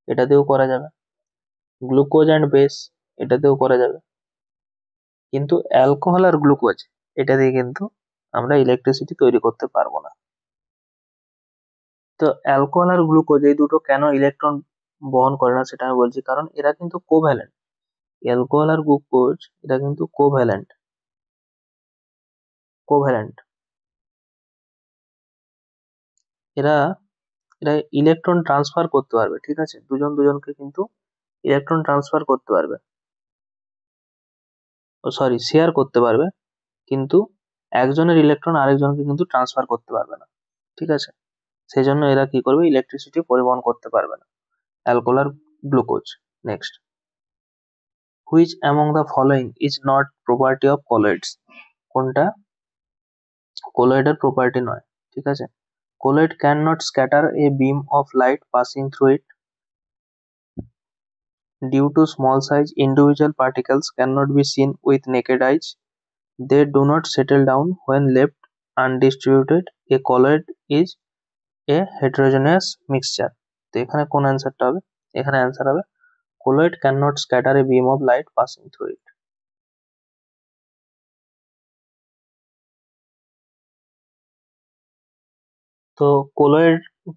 এটা দিয়েও করা যাবে, গ্লুকোজ অ্যান্ড বেস, এটাতেও করা যাবে, কিন্তু অ্যালকোহল আর গ্লুকোজ এটা দিয়ে কিন্তু আমরা ইলেকট্রিসিটি তৈরি করতে পারবো না। তো অ্যালকোহল আর গ্লুকোজ এই দুটো কেন ইলেকট্রন বহন করে না সেটা আমি বলছি, কারণ এরা কিন্তু কোভ্যালেন্ট। অ্যালকোহল আর গ্লুকোজ এটা কিন্তু কোভ্যালেন্ট, কোভ্যালেন্ট, এরা এরা ইলেকট্রন ট্রান্সফার করতে পারবে, ঠিক আছে, দুজন দুজনকে কিন্তু ইলেকট্রন ট্রান্সফার করতে পারবে, ও সরি শেয়ার করতে পারবে, কিন্তু একজনের ইলেকট্রন আরেকজনকে কিন্তু ট্রান্সফার করতে পারবে না, ঠিক আছে। সেই জন্য এরা কি করবে, ইলেকট্রিসিটি পরিবহন করতে পারবে না, অ্যালকোহল আর glucose. Next, which among the following is not property of colloids, কোনটা কলয়েডের প্রপার্টি নয়, ঠিক আছে। colloid cannot scatter a beam of light passing through it due to small size. Individual particles cannot be seen with naked eyes. They do not settle down when left undistributed. A colloid is a heterogeneous mixture. তো এখানে কোন অ্যান্সারটা হবে, এখানে অ্যান্সার হবে colloid cannot scatter a beam of light passing through it. তো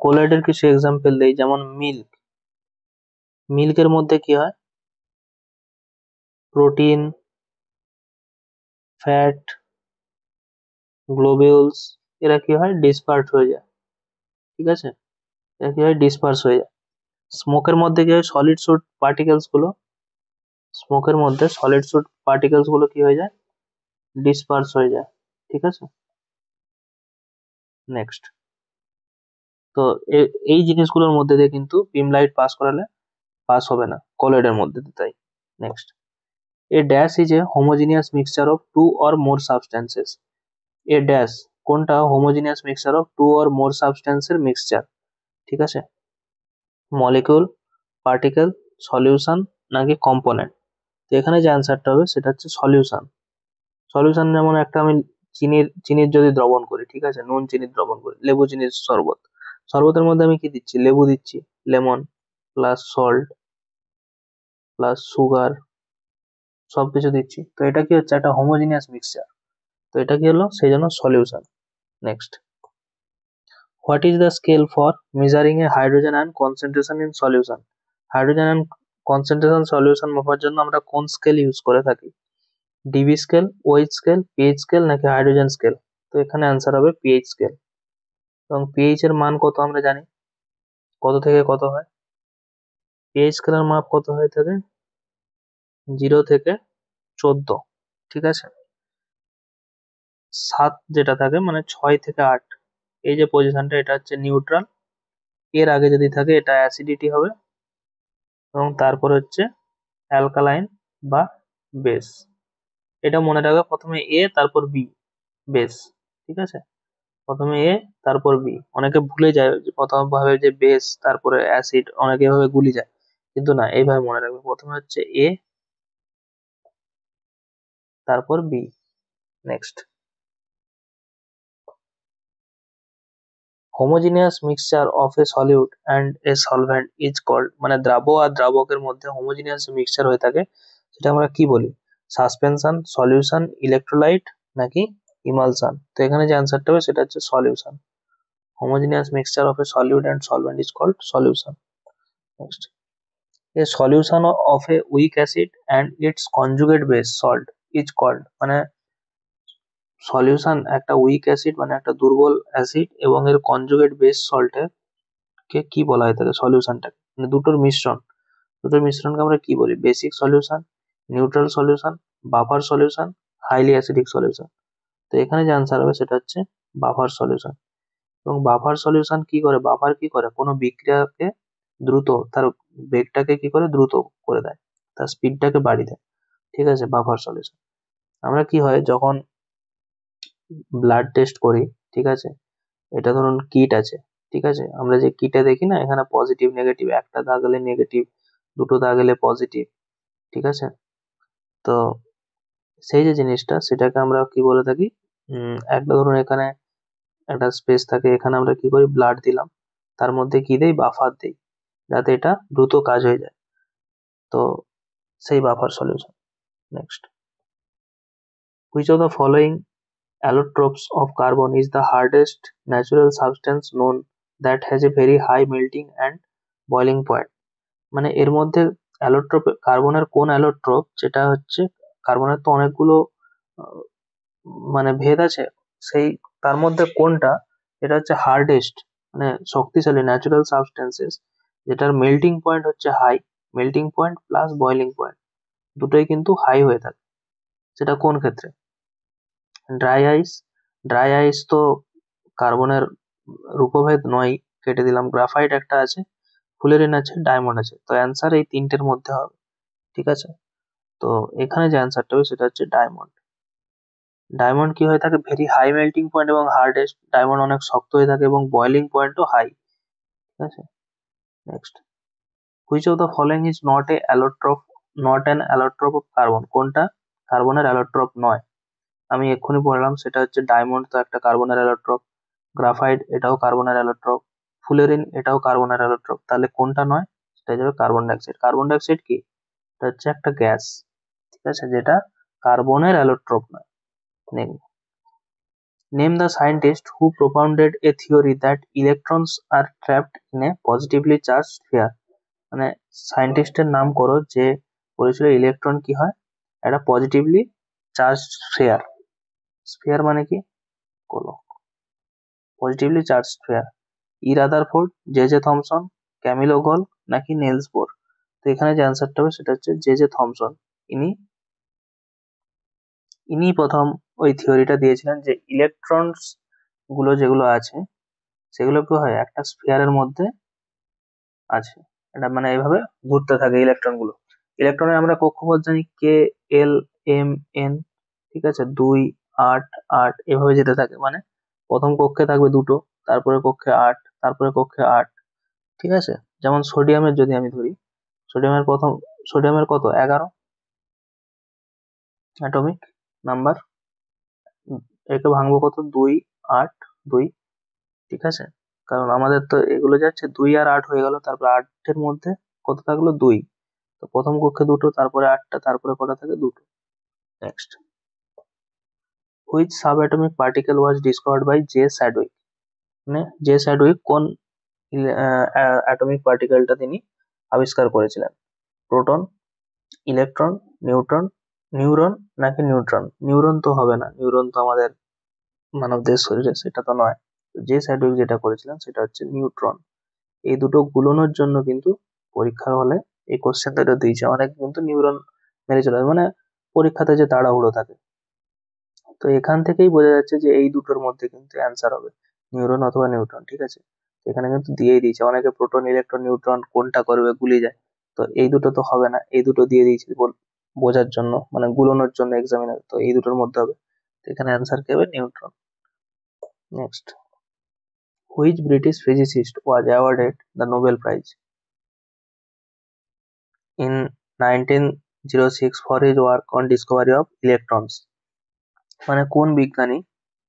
colloid-এর কিছু এক্সাম্পল দেই, যেমন মিল্কের মধ্যে কি হয়, প্রোটিন, ফ্যাট, গ্লোবিউলস, এরা কি হয়, ডিসপার্স হয়ে যায়, ঠিক আছে, এরা কি হয়, ডিসপার্স হয়ে যায়। স্মোকের মধ্যে কি হয়, সলিড সুট পার্টিকেলস গুলো কি হয়ে যায়, ডিসপার্স হয়ে যায়, ঠিক আছে। নেক্সট, তো এই জিনিসগুলোর মধ্যে দিয়ে কিন্তু বিম লাইট পাস হবে না কলয়েডের মধ্যে দিয়ে, তাই। Next, a dash is a homogeneous mixture of two or more substances. A dash কোনটা, homogeneous mixture of two or more সাবস্টেন্সের মিক্সচার, ঠিক আছে, মলিকিউল, পার্টিকেল, সলিউশন নাকি কম্পোনেন্ট? তো এখানে যে অ্যান্সারটা হবে সেটা হচ্ছে সলিউশন। সলিউশন যেমন একটা আমি চিনির যদি দ্রবণ করি, ঠিক আছে, নুন চিনির দ্রবণ করি, লেবু চিনির শরবত, শরবতের মধ্যে আমি কি দিচ্ছি, লেবু দিচ্ছি, lemon plus salt plus sugar সবকিছু দিচ্ছি, তো এটা কি হচ্ছে, একটা হোমোজিনিয়াস মিক্সচার। তো এটা কি হলো, সেই জন্য solution. Next, what is the scale for measuring a hydrogen ion concentration in solution? Hydrogen ion concentration solution মাপার জন্য আমরা কোন স্কেল ইউজ করে থাকি? DB scale, OH scale, pH scale নাকি হাইড্রোজেন স্কেল? তো এখানে অ্যান্সার হবে পিএইচ স্কেল। এবং পিএইচ এর মান কত আমরা জানি, কত থেকে কত হয়? পিএইচ স্কেলের মাপ কত হয়ে থাকে, 0 থেকে 14, ঠিক আছে। 7 যেটা থাকে মানে 6 থেকে 8, এই যে পজিশনটা এটা হচ্ছে নিউট্রাল, এর আগে যদি থাকে এটা অ্যাসিডিটি হবে, এবং তারপর হচ্ছে অ্যালকালাইন বা বেস। এটা মনে রাখবে, প্রথমে এ তারপর বি, বেস, ঠিক আছে। প্রথমে এ তারপর বি, অনেকে ভুলে যায় যে প্রথম ভাবে যে বেস তারপরে অ্যাসিড, অনেকে এভাবে গুলি যায়, কিন্তু না, এইভাবে মনে রাখবে, প্রথমে হচ্ছে এ তারপর B. Next, homogeneous mixture of a solute and a solvent is called, মানে দ্রাব্য আর দ্রাবকের মধ্যে হোমোজিনিয়াস মিক্সচার হয়ে থাকে সেটা আমরা কি বলি? সাসপেনশন, সলিউশন, ইলেকট্রোলাইট নাকি ইমালশন? তো এখানে যে অ্যান্সারটা হবে সেটা হচ্ছে solution. Homogeneous mixture of a solute and solvent is called solution. Next, a solution of a weak acid and its conjugate base salt is called, মানে সলিউশন একটা উইক অ্যাসিড মানে একটা দুর্বল অ্যাসিড এবং এর কনজুগেট বেস সল্টের কে কি বলা হয় তাহলে সলিউশনটাকে, মানে দুটোর মিশ্রণকে আমরা কি বলি? Basic solution, neutral solution, buffer solution, highly acidic solution? তো এখানে যে আনসার হবে সেটা হচ্ছে বাফার সলিউশন। এবং বাফার সলিউশন কি করে, বাফার কি করে, কোনো বিক্রিয়াকে দ্রুত, তার বেগটাকে কি করে, দ্রুত করে দেয়, তার স্পিডটাকে বাড়িয়ে দেয়, ঠিক আছে, বাফার সলিউশন। আমরা কি হয় যখন ব্লাড টেস্ট করি, ঠিক আছে, এটা ধরুন কিট আছে, ঠিক আছে, আমরা যে কিটে দেখি না, এখানে পজিটিভ নেগেটিভ, একটা দাগ এলে নেগেটিভ, দুটো দাগ এলে পজিটিভ, ঠিক আছে। তো সেই যে জিনিসটা সেটাকে আমরা কি বলে থাকি, একটা ধরুন এখানে একটা স্পেস থাকে, এখানে আমরা কি করি, ব্লাড দিলাম, তার মধ্যে কি দেই, বাফার দেই, যাতে এটা দ্রুত কাজ হয়ে যায়, তো সেই buffer solution. Next, which of the following allotropes of carbon is the hardest natural substance known that has a very high melting and boiling point? মানে এর মধ্যে অ্যালোট্রোপ, কার্বনের কোন অ্যালোট্রোপ, যেটা হচ্ছে, কার্বনের তো অনেকগুলো আহ, মানে ভেদ আছে, সেই তার মধ্যে কোনটা, এটা হচ্ছে হার্ডেস্ট, মানে শক্তিশালী ন্যাচারাল সাবস্টেন্সেস, যেটার মেল্টিং পয়েন্ট হচ্ছে high, melting point plus boiling point দুটোই কিন্তু হাই হয়ে থাকে, সেটা কোন ক্ষেত্রে? ড্রাই আইস, ড্রাই আইস তো কার্বনের রূপভেদ নয়, কেটে দিলাম, গ্রাফাইট একটা আছে, ফুলেরিন আছে, ডায়মন্ড আছে, তো অ্যান্সার এই তিনটের মধ্যে হবে, ঠিক আছে। তো এখানে যে অ্যান্সারটা হবে সেটা হচ্ছে ডায়মন্ড। ডায়মন্ড কি হয়ে থাকে, ভেরি হাই মেল্টিং পয়েন্ট এবং হার্ডেস্ট, ডায়মন্ড অনেক শক্ত হয়ে থাকে এবং বয়লিং পয়েন্টও হাই, ঠিক আছে। Next, which of the following is not A allotrope, not an allotrope of carbon? কোনটা কার্বনের অ্যালোট্রপ নয়? আমি এক্ষুনি বললাম, সেটা হচ্ছে ডায়মন্ড তো একটা কার্বনের অ্যালোট্রপ, গ্রাফাইট এটাও কার্বনের অ্যালোট্রপ, ফুলেরিন এটাও কার্বনের অ্যালোট্রপ, তাহলে কোনটা নয়? সেটা যাবে কার্বন ডাইঅক্সাইড। কার্বন ডাইঅক্সাইড কি, এটা হচ্ছে একটা গ্যাস, ঠিক আছে, যেটা কার্বনের অ্যালোট্রপ নয়। Name the scientist who propounded a theory that electrons are trapped in a positively charged sphere? মানে সায়েন্টিস্টের নাম করো যে বলেছিল ইলেকট্রন কি হয়, একটা পজিটিভলি চার্জ স্ফিয়ার। স্ফিয়ার মানে কি, বলো, positively charge sphere. E Rutherford, J J Thomson, Camillo Golgi নাকি নেলস বোর? তো এখানে যে অ্যান্সারটা হবে সেটা হচ্ছে জে জে থমসন। ইনি ইনি প্রথম ওই থিওরিটা দিয়েছিলেন যে ইলেকট্রনস গুলো যেগুলো আছে সেগুলো কি হয়, একটা স্ফিয়ারের মধ্যে আছে, এটা মানে এইভাবে ঘুরতে থাকে ইলেকট্রন গুলো। ইলেকট্রনের আমরা কক্ষপথ জানি কে, এল, এম, এন, ঠিক আছে, 2, 8, 8 এভাবে যেতে থাকে, মানে প্রথম কক্ষে থাকবে দুটো, তারপরে কক্ষে 8, তারপরে কক্ষে 8, ঠিক আছে। যেমন সোডিয়ামের যদি আমি ধরি, সোডিয়ামের প্রথম, সোডিয়ামের কত, 11, অ্যাটমিক নাম্বার, একে ভাঙবো কত, 2, 8, 2, ঠিক আছে? কারণ আমাদের তো এগুলো যাচ্ছে 2 আর 8 হয়ে গেল, তারপর 8 এর মধ্যে কত থাকলো, 2। তো প্রথম কক্ষে দুটো, তারপরে 8টা, তারপরে কটা থাকে, দুটো। Next, which subatomic particle was discovered by J Chadwick? মানে জে স্যাডউইক কোন অ্যাটমিক পার্টিকেলটা তিনি আবিষ্কার করেছিলেন? প্রোটন, ইলেকট্রন, নিউট্রন, নিউরন নাকি নিউট্রন? নিউরন তো হবে না, নিউরন তো আমাদের মানবদের শরীরে, সেটা তো নয়। যে স্যাডউইক যেটা করেছিলেন সেটা হচ্ছে নিউট্রন। এই দুটো গুলনোর জন্য কিন্তু পরীক্ষার হলে এই কোশ্চেন দুটো দিয়েছে, অনেক কিন্তু নিউরন মেরে চলে যায়, মানে পরীক্ষাতে যে তাড়াহুড়ো থাকে। তো এখান থেকেই বোঝা যাচ্ছে যে এই দুটোর মধ্যে কিন্তু অ্যান্সার হবে নিউরন অথবা নিউট্রন, ঠিক আছে? এখানে কিন্তু দিয়েই দিয়েছে, অনেকে প্রোটন, ইলেকট্রন, নিউট্রন কোনটা করবে গুলিয়ে যায়। তো এই দুটো তো হবে না, এই দুটো দিয়ে দিয়েছে বোঝার জন্য, মানে গুলোনোর জন্য এক্সামিনার, তো এই দুটোর মধ্যে হবে। তো এখানে অ্যান্সার কি হবে, neutron. Next, which British physicist was awarded the Nobel prize in 1906 for his work on discovery of electrons? মানে কোন বিজ্ঞানী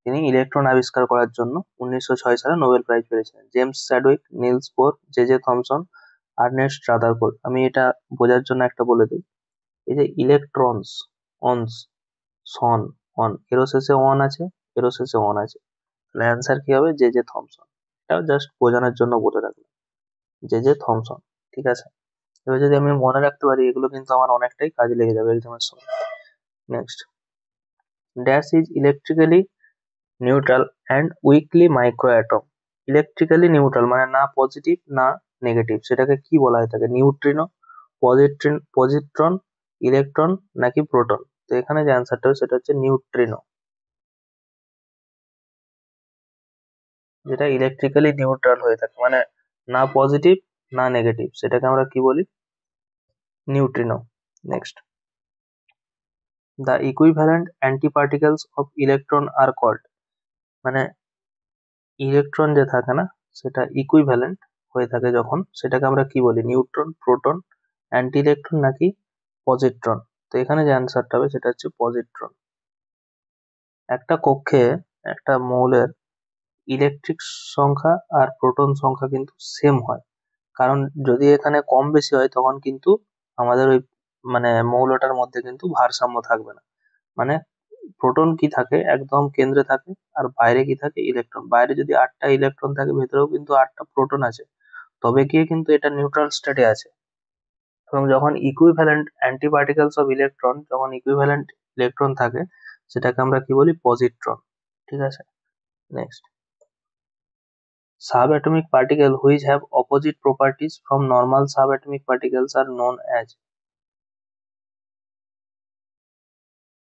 তিনি ইলেকট্রন আবিষ্কার করার জন্য 1906 সালে নোবেল প্রাইজ পেয়েছিলেন? James Chadwick, Nils bore, J J Thomson, Ernst Rutherford. আমি এটা বোঝার জন্য একটা বলে দিই, এই যে ইলেকট্রনস, অনস, সন, অন, এরও শেষে অন আছে, এরও শেষে অন আছে, তাহলে অ্যান্সার কি হবে, জে জে থমসন। এটাও জাস্ট বোঝানোর জন্য বলে রাখলাম, জে জে থমসন, ঠিক আছে? এবার যদি আমি মনে রাখতে পারি, এগুলো কিন্তু আমার অনেকটাই কাজে লেগে যাবে এক্সামের সময়। Next, dash is electrically neutral and weakly micro atom. Electrically neutral মানে না পজিটিভ না নেগেটিভ, সেটাকে কি বলা হয়ে থাকে? নিউট্রিনো, পজিট্রন, ইলেকট্রন নাকি প্রোটন? তো এখানে যে অ্যান্সারটা হবে সেটা হচ্ছে নিউট্রিনো, যেটা ইলেকট্রিক্যালি নিউট্রাল হয়ে থাকে, মানে না পজিটিভ না নেগেটিভ, সেটাকে আমরা কি বলি, neutrino. Next, the equivalent antiparticles of electron are called, মানে ইলেকট্রন যে থাকে না, সেটা ইকুইভ্যালেন্ট হয়ে থাকে যখন, সেটাকে আমরা কি বলি, নিউট্রন, প্রোটন, অ্যান্টি ইলেকট্রন নাকি পজিট্রন? তো এখানে যে অ্যান্সারটা হবে সেটা হচ্ছে পজিট্রন। একটা কক্ষে একটা মৌলের ইলেকট্রিক সংখ্যা আর প্রোটন সংখ্যা কিন্তু সেম হয়, কারণ যদি এখানে কম বেশি হয় তখন কিন্তু আমাদের ওই মানে মৌলটার মধ্যে কিন্তু ভারসাম্য থাকবে না। মানে প্রোটন কি থাকে, একদম কেন্দ্রে থাকে, আর বাইরে কি থাকে, ইলেকট্রন। বাইরে যদি 8টা ইলেকট্রন থাকে, ভেতরেও কিন্তু 8টা প্রোটন আছে, তবে গিয়ে কিন্তু এটা নিউট্রাল স্টেটে আছে। এবং যখন ইকুইভ্যালেন্ট অ্যান্টিপার্টিকেলস অফ ইলেকট্রন, যখন ইকুইভ্যালেন্ট ইলেকট্রন থাকে, সেটাকে আমরা কি বলি, পজিট্রন, ঠিক আছে? Next, subatomic particle which have opposite properties from normal subatomic particles are known as,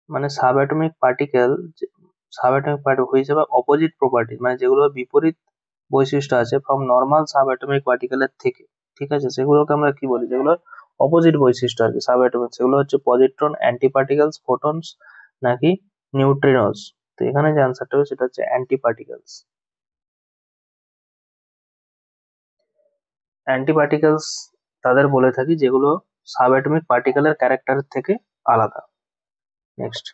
মানে subatomic particle, subatomic particle which have opposite property, মানে যেগুলো বিপরীত বৈশিষ্ট্য আছে ফ্রম নর্মাল সাবঅ্যাটমিক পার্টিকেলের থেকে, ঠিক আছে? সেগুলোকে আমরা কি বলি, যেগুলোর অপোজিট বৈশিষ্ট্য আর কি সাবঅ্যাটমিক, সেগুলো হচ্ছে পজিট্রন, অ্যান্টিপার্টিকেলস, ফোটনস নাকি নিউট্রিনোস? তো এখানে যে অ্যান্সারটা হবে সেটা হচ্ছে অ্যান্টিপার্টিকেলস। অ্যান্টিপার্টিকেলস তাদের বলে থাকি যেগুলো সাবঅ্যাটমিক পার্টিকেলের ক্যারেক্টারের থেকে আলাদা। Next,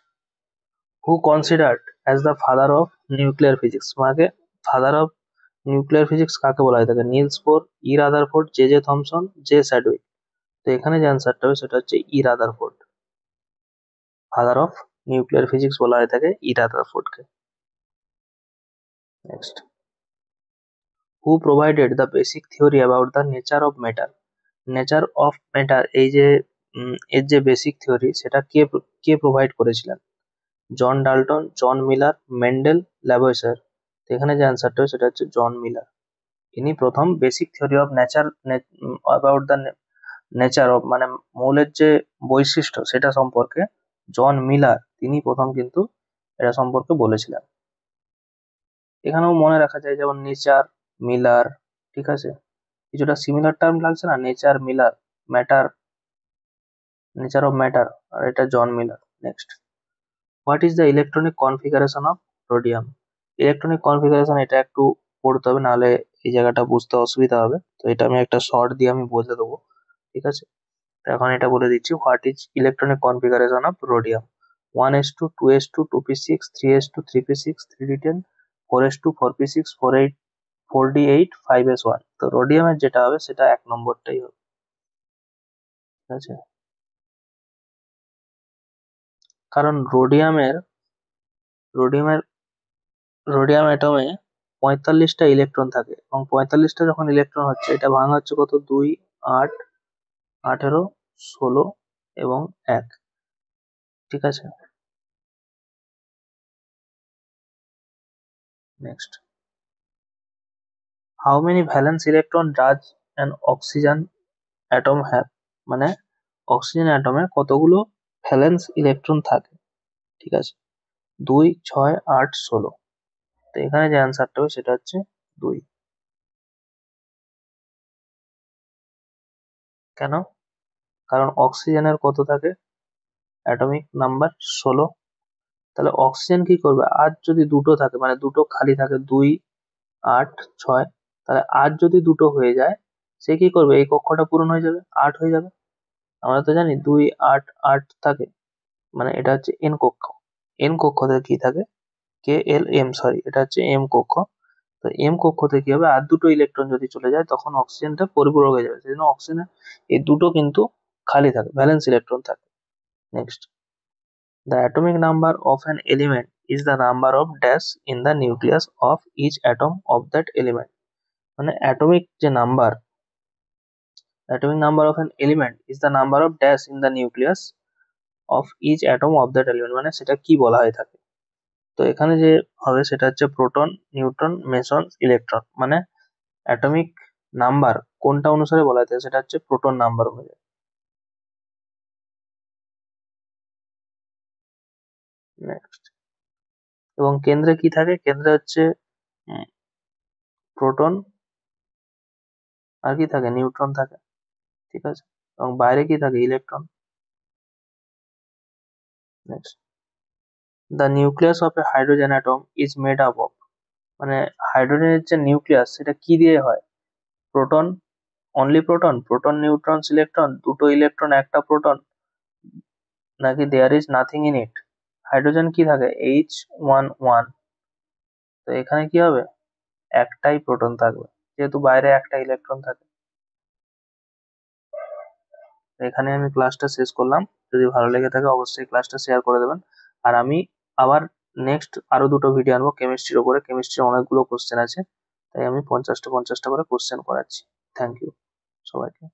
who considered as the father of nuclear physics, মানে ফাদার অফ নিউক্লিয়ার ফিজিক্স কাকে বলা হয়ে থাকে? Niels Bohr, E Rutherford, J J Thomson, J Chadwick. তো এখানে যে অ্যান্সারটা হবে সেটা হচ্ছে E Rutherford. Father of nuclear physics বলা হয়ে থাকে ই রাদারফোর্ডকে। Next, who provided the basic theory about the nature of matter? Nature of matter, এই যে এর যে বেসিক থিওরি, সেটা কে কে প্রোভাইড করেছিলেন? জন ডাল্টন, জন মিলার, মেন্ডেল, ল্যাভোইসার? তো এখানে যে অ্যান্সারটা হবে সেটা হচ্ছে জন মিলার। ইনি প্রথম basic theory of nature, about the nature of, মানে মৌলের যে বৈশিষ্ট্য সেটা সম্পর্কে জন মিলার তিনি প্রথম কিন্তু এটা সম্পর্কে বলেছিলেন। এখানেও মনে রাখা যায়, যেমন নেচার, মিলার, ঠিক আছে? কিছুটা সিমিলার টার্ম লাগছে না, nature, Miller, matter, nature of matter, আর এটা John Miller. Next, what is the electronic configuration of rhodium? Electronic configuration এটা একটু পড়তে হবে, নাহলে এই জায়গাটা বুঝতে অসুবিধা হবে। তো এটা আমি একটা শর্ট দিয়ে আমি বলে দেবো, ঠিক আছে? তো এখন এটা বলে দিচ্ছি, what is electronic configuration of rhodium? 1s2, 2s2, 2p6, 3s2, 3p6, 3d10, 4s2, 4p6, 4d8, 4d8, 5s1। তো রোডিয়ামের যেটা হবে সেটা 1 নম্বরটাই হবে, ঠিক আছে। কারণ রোডিয়ামের রোডিয়াম অ্যাটমে 45টা ইলেকট্রন থাকে, এবং 45টা যখন ইলেকট্রন হচ্ছে, এটা ভাঙা হচ্ছে কত, 2, 8, 18, 16 এবং 1, ঠিক আছে। Next, how many valence electron does an oxygen atom have, মানে অক্সিজেন অ্যাটমে কতগুলো ভ্যালেন্স ইলেকট্রন থাকে, ঠিক আছে। 2, 6, 8, 16। তো এখানে যে অ্যান্সারটা হবে সেটা হচ্ছে 2। কেন? কারণ অক্সিজেনের কত থাকে, অ্যাটমিক নাম্বার 16। তাহলে অক্সিজেন কি করবে, আর যদি দুটো থাকে, মানে দুটো খালি থাকে, 2, 8, 6, তাহলে আর যদি দুটো হয়ে যায়, সে কি করবে, এই কক্ষটা পূরণ হয়ে যাবে, 8 হয়ে যাবে। আমরা তো জানি 2, 8, 8 থাকে, মানে এটা হচ্ছে এন কক্ষ। এন কক্ষতে কি থাকে, কে এল এম, সরি, এটা হচ্ছে এম কক্ষ। তো এম কক্ষতে কি হবে, আর দুটো ইলেকট্রন যদি চলে যায় তখন অক্সিজেনটা পরিপূরক হয়ে যাবে, সেজন্য অক্সিজেন এই দুটো কিন্তু খালি থাকে, ভ্যালেন্স ইলেকট্রন থাকে। Next, the atomic number of an element is the number of dash in the nucleus of each atom of that element। মানে atomic number of an element is the number of dash in the nucleus of each atom of that element, মানে সেটা কি বলা হয়ে থাকে। তো এখানে যে হবে সেটা হচ্ছে প্রোটন, নিউট্রন, মেসন, ইলেকট্রন, মানে অ্যাটমিক নাম্বার কোনটা অনুসারে বলা হয়ে থাকে, সেটা হচ্ছে প্রোটন নাম্বার অনুযায়ী। নেক্সট, এবং কেন্দ্রে কি থাকে, কেন্দ্রে হচ্ছে প্রোটন, আর কি থাকে, নিউট্রন থাকে, ঠিক আছে, এবং বাইরে কি থাকে, electron. Next, the nucleus of a hydrogen atom is made up of, মানে হাইড্রোজেনের যে নিউক্লিয়াস সেটা কি দিয়ে হয়, proton, only proton, proton, neutron, electron, দুটো ইলেকট্রন একটা প্রোটন, নাকি there is nothing in it. Hydrogen কি থাকে, H1, তো এখানে কি হবে, একটাই প্রোটন থাকবে, যেহেতু বাইরে একটা ইলেকট্রন থাকে। এখানে আমি ক্লাসটা শেষ করলাম। যদি ভালো লেগে থাকে অবশ্যই ক্লাসটা শেয়ার করে দেবেন। আর আমি আবার নেক্সট আরো দুটো ভিডিও আনবো কেমিস্ট্রির উপরে। কেমিস্ট্রির অনেকগুলো কোশ্চেন আছে, তাই আমি 50টা 50টা করে কোশ্চেন করাচ্ছি। থ্যাংক ইউ সবাইকে।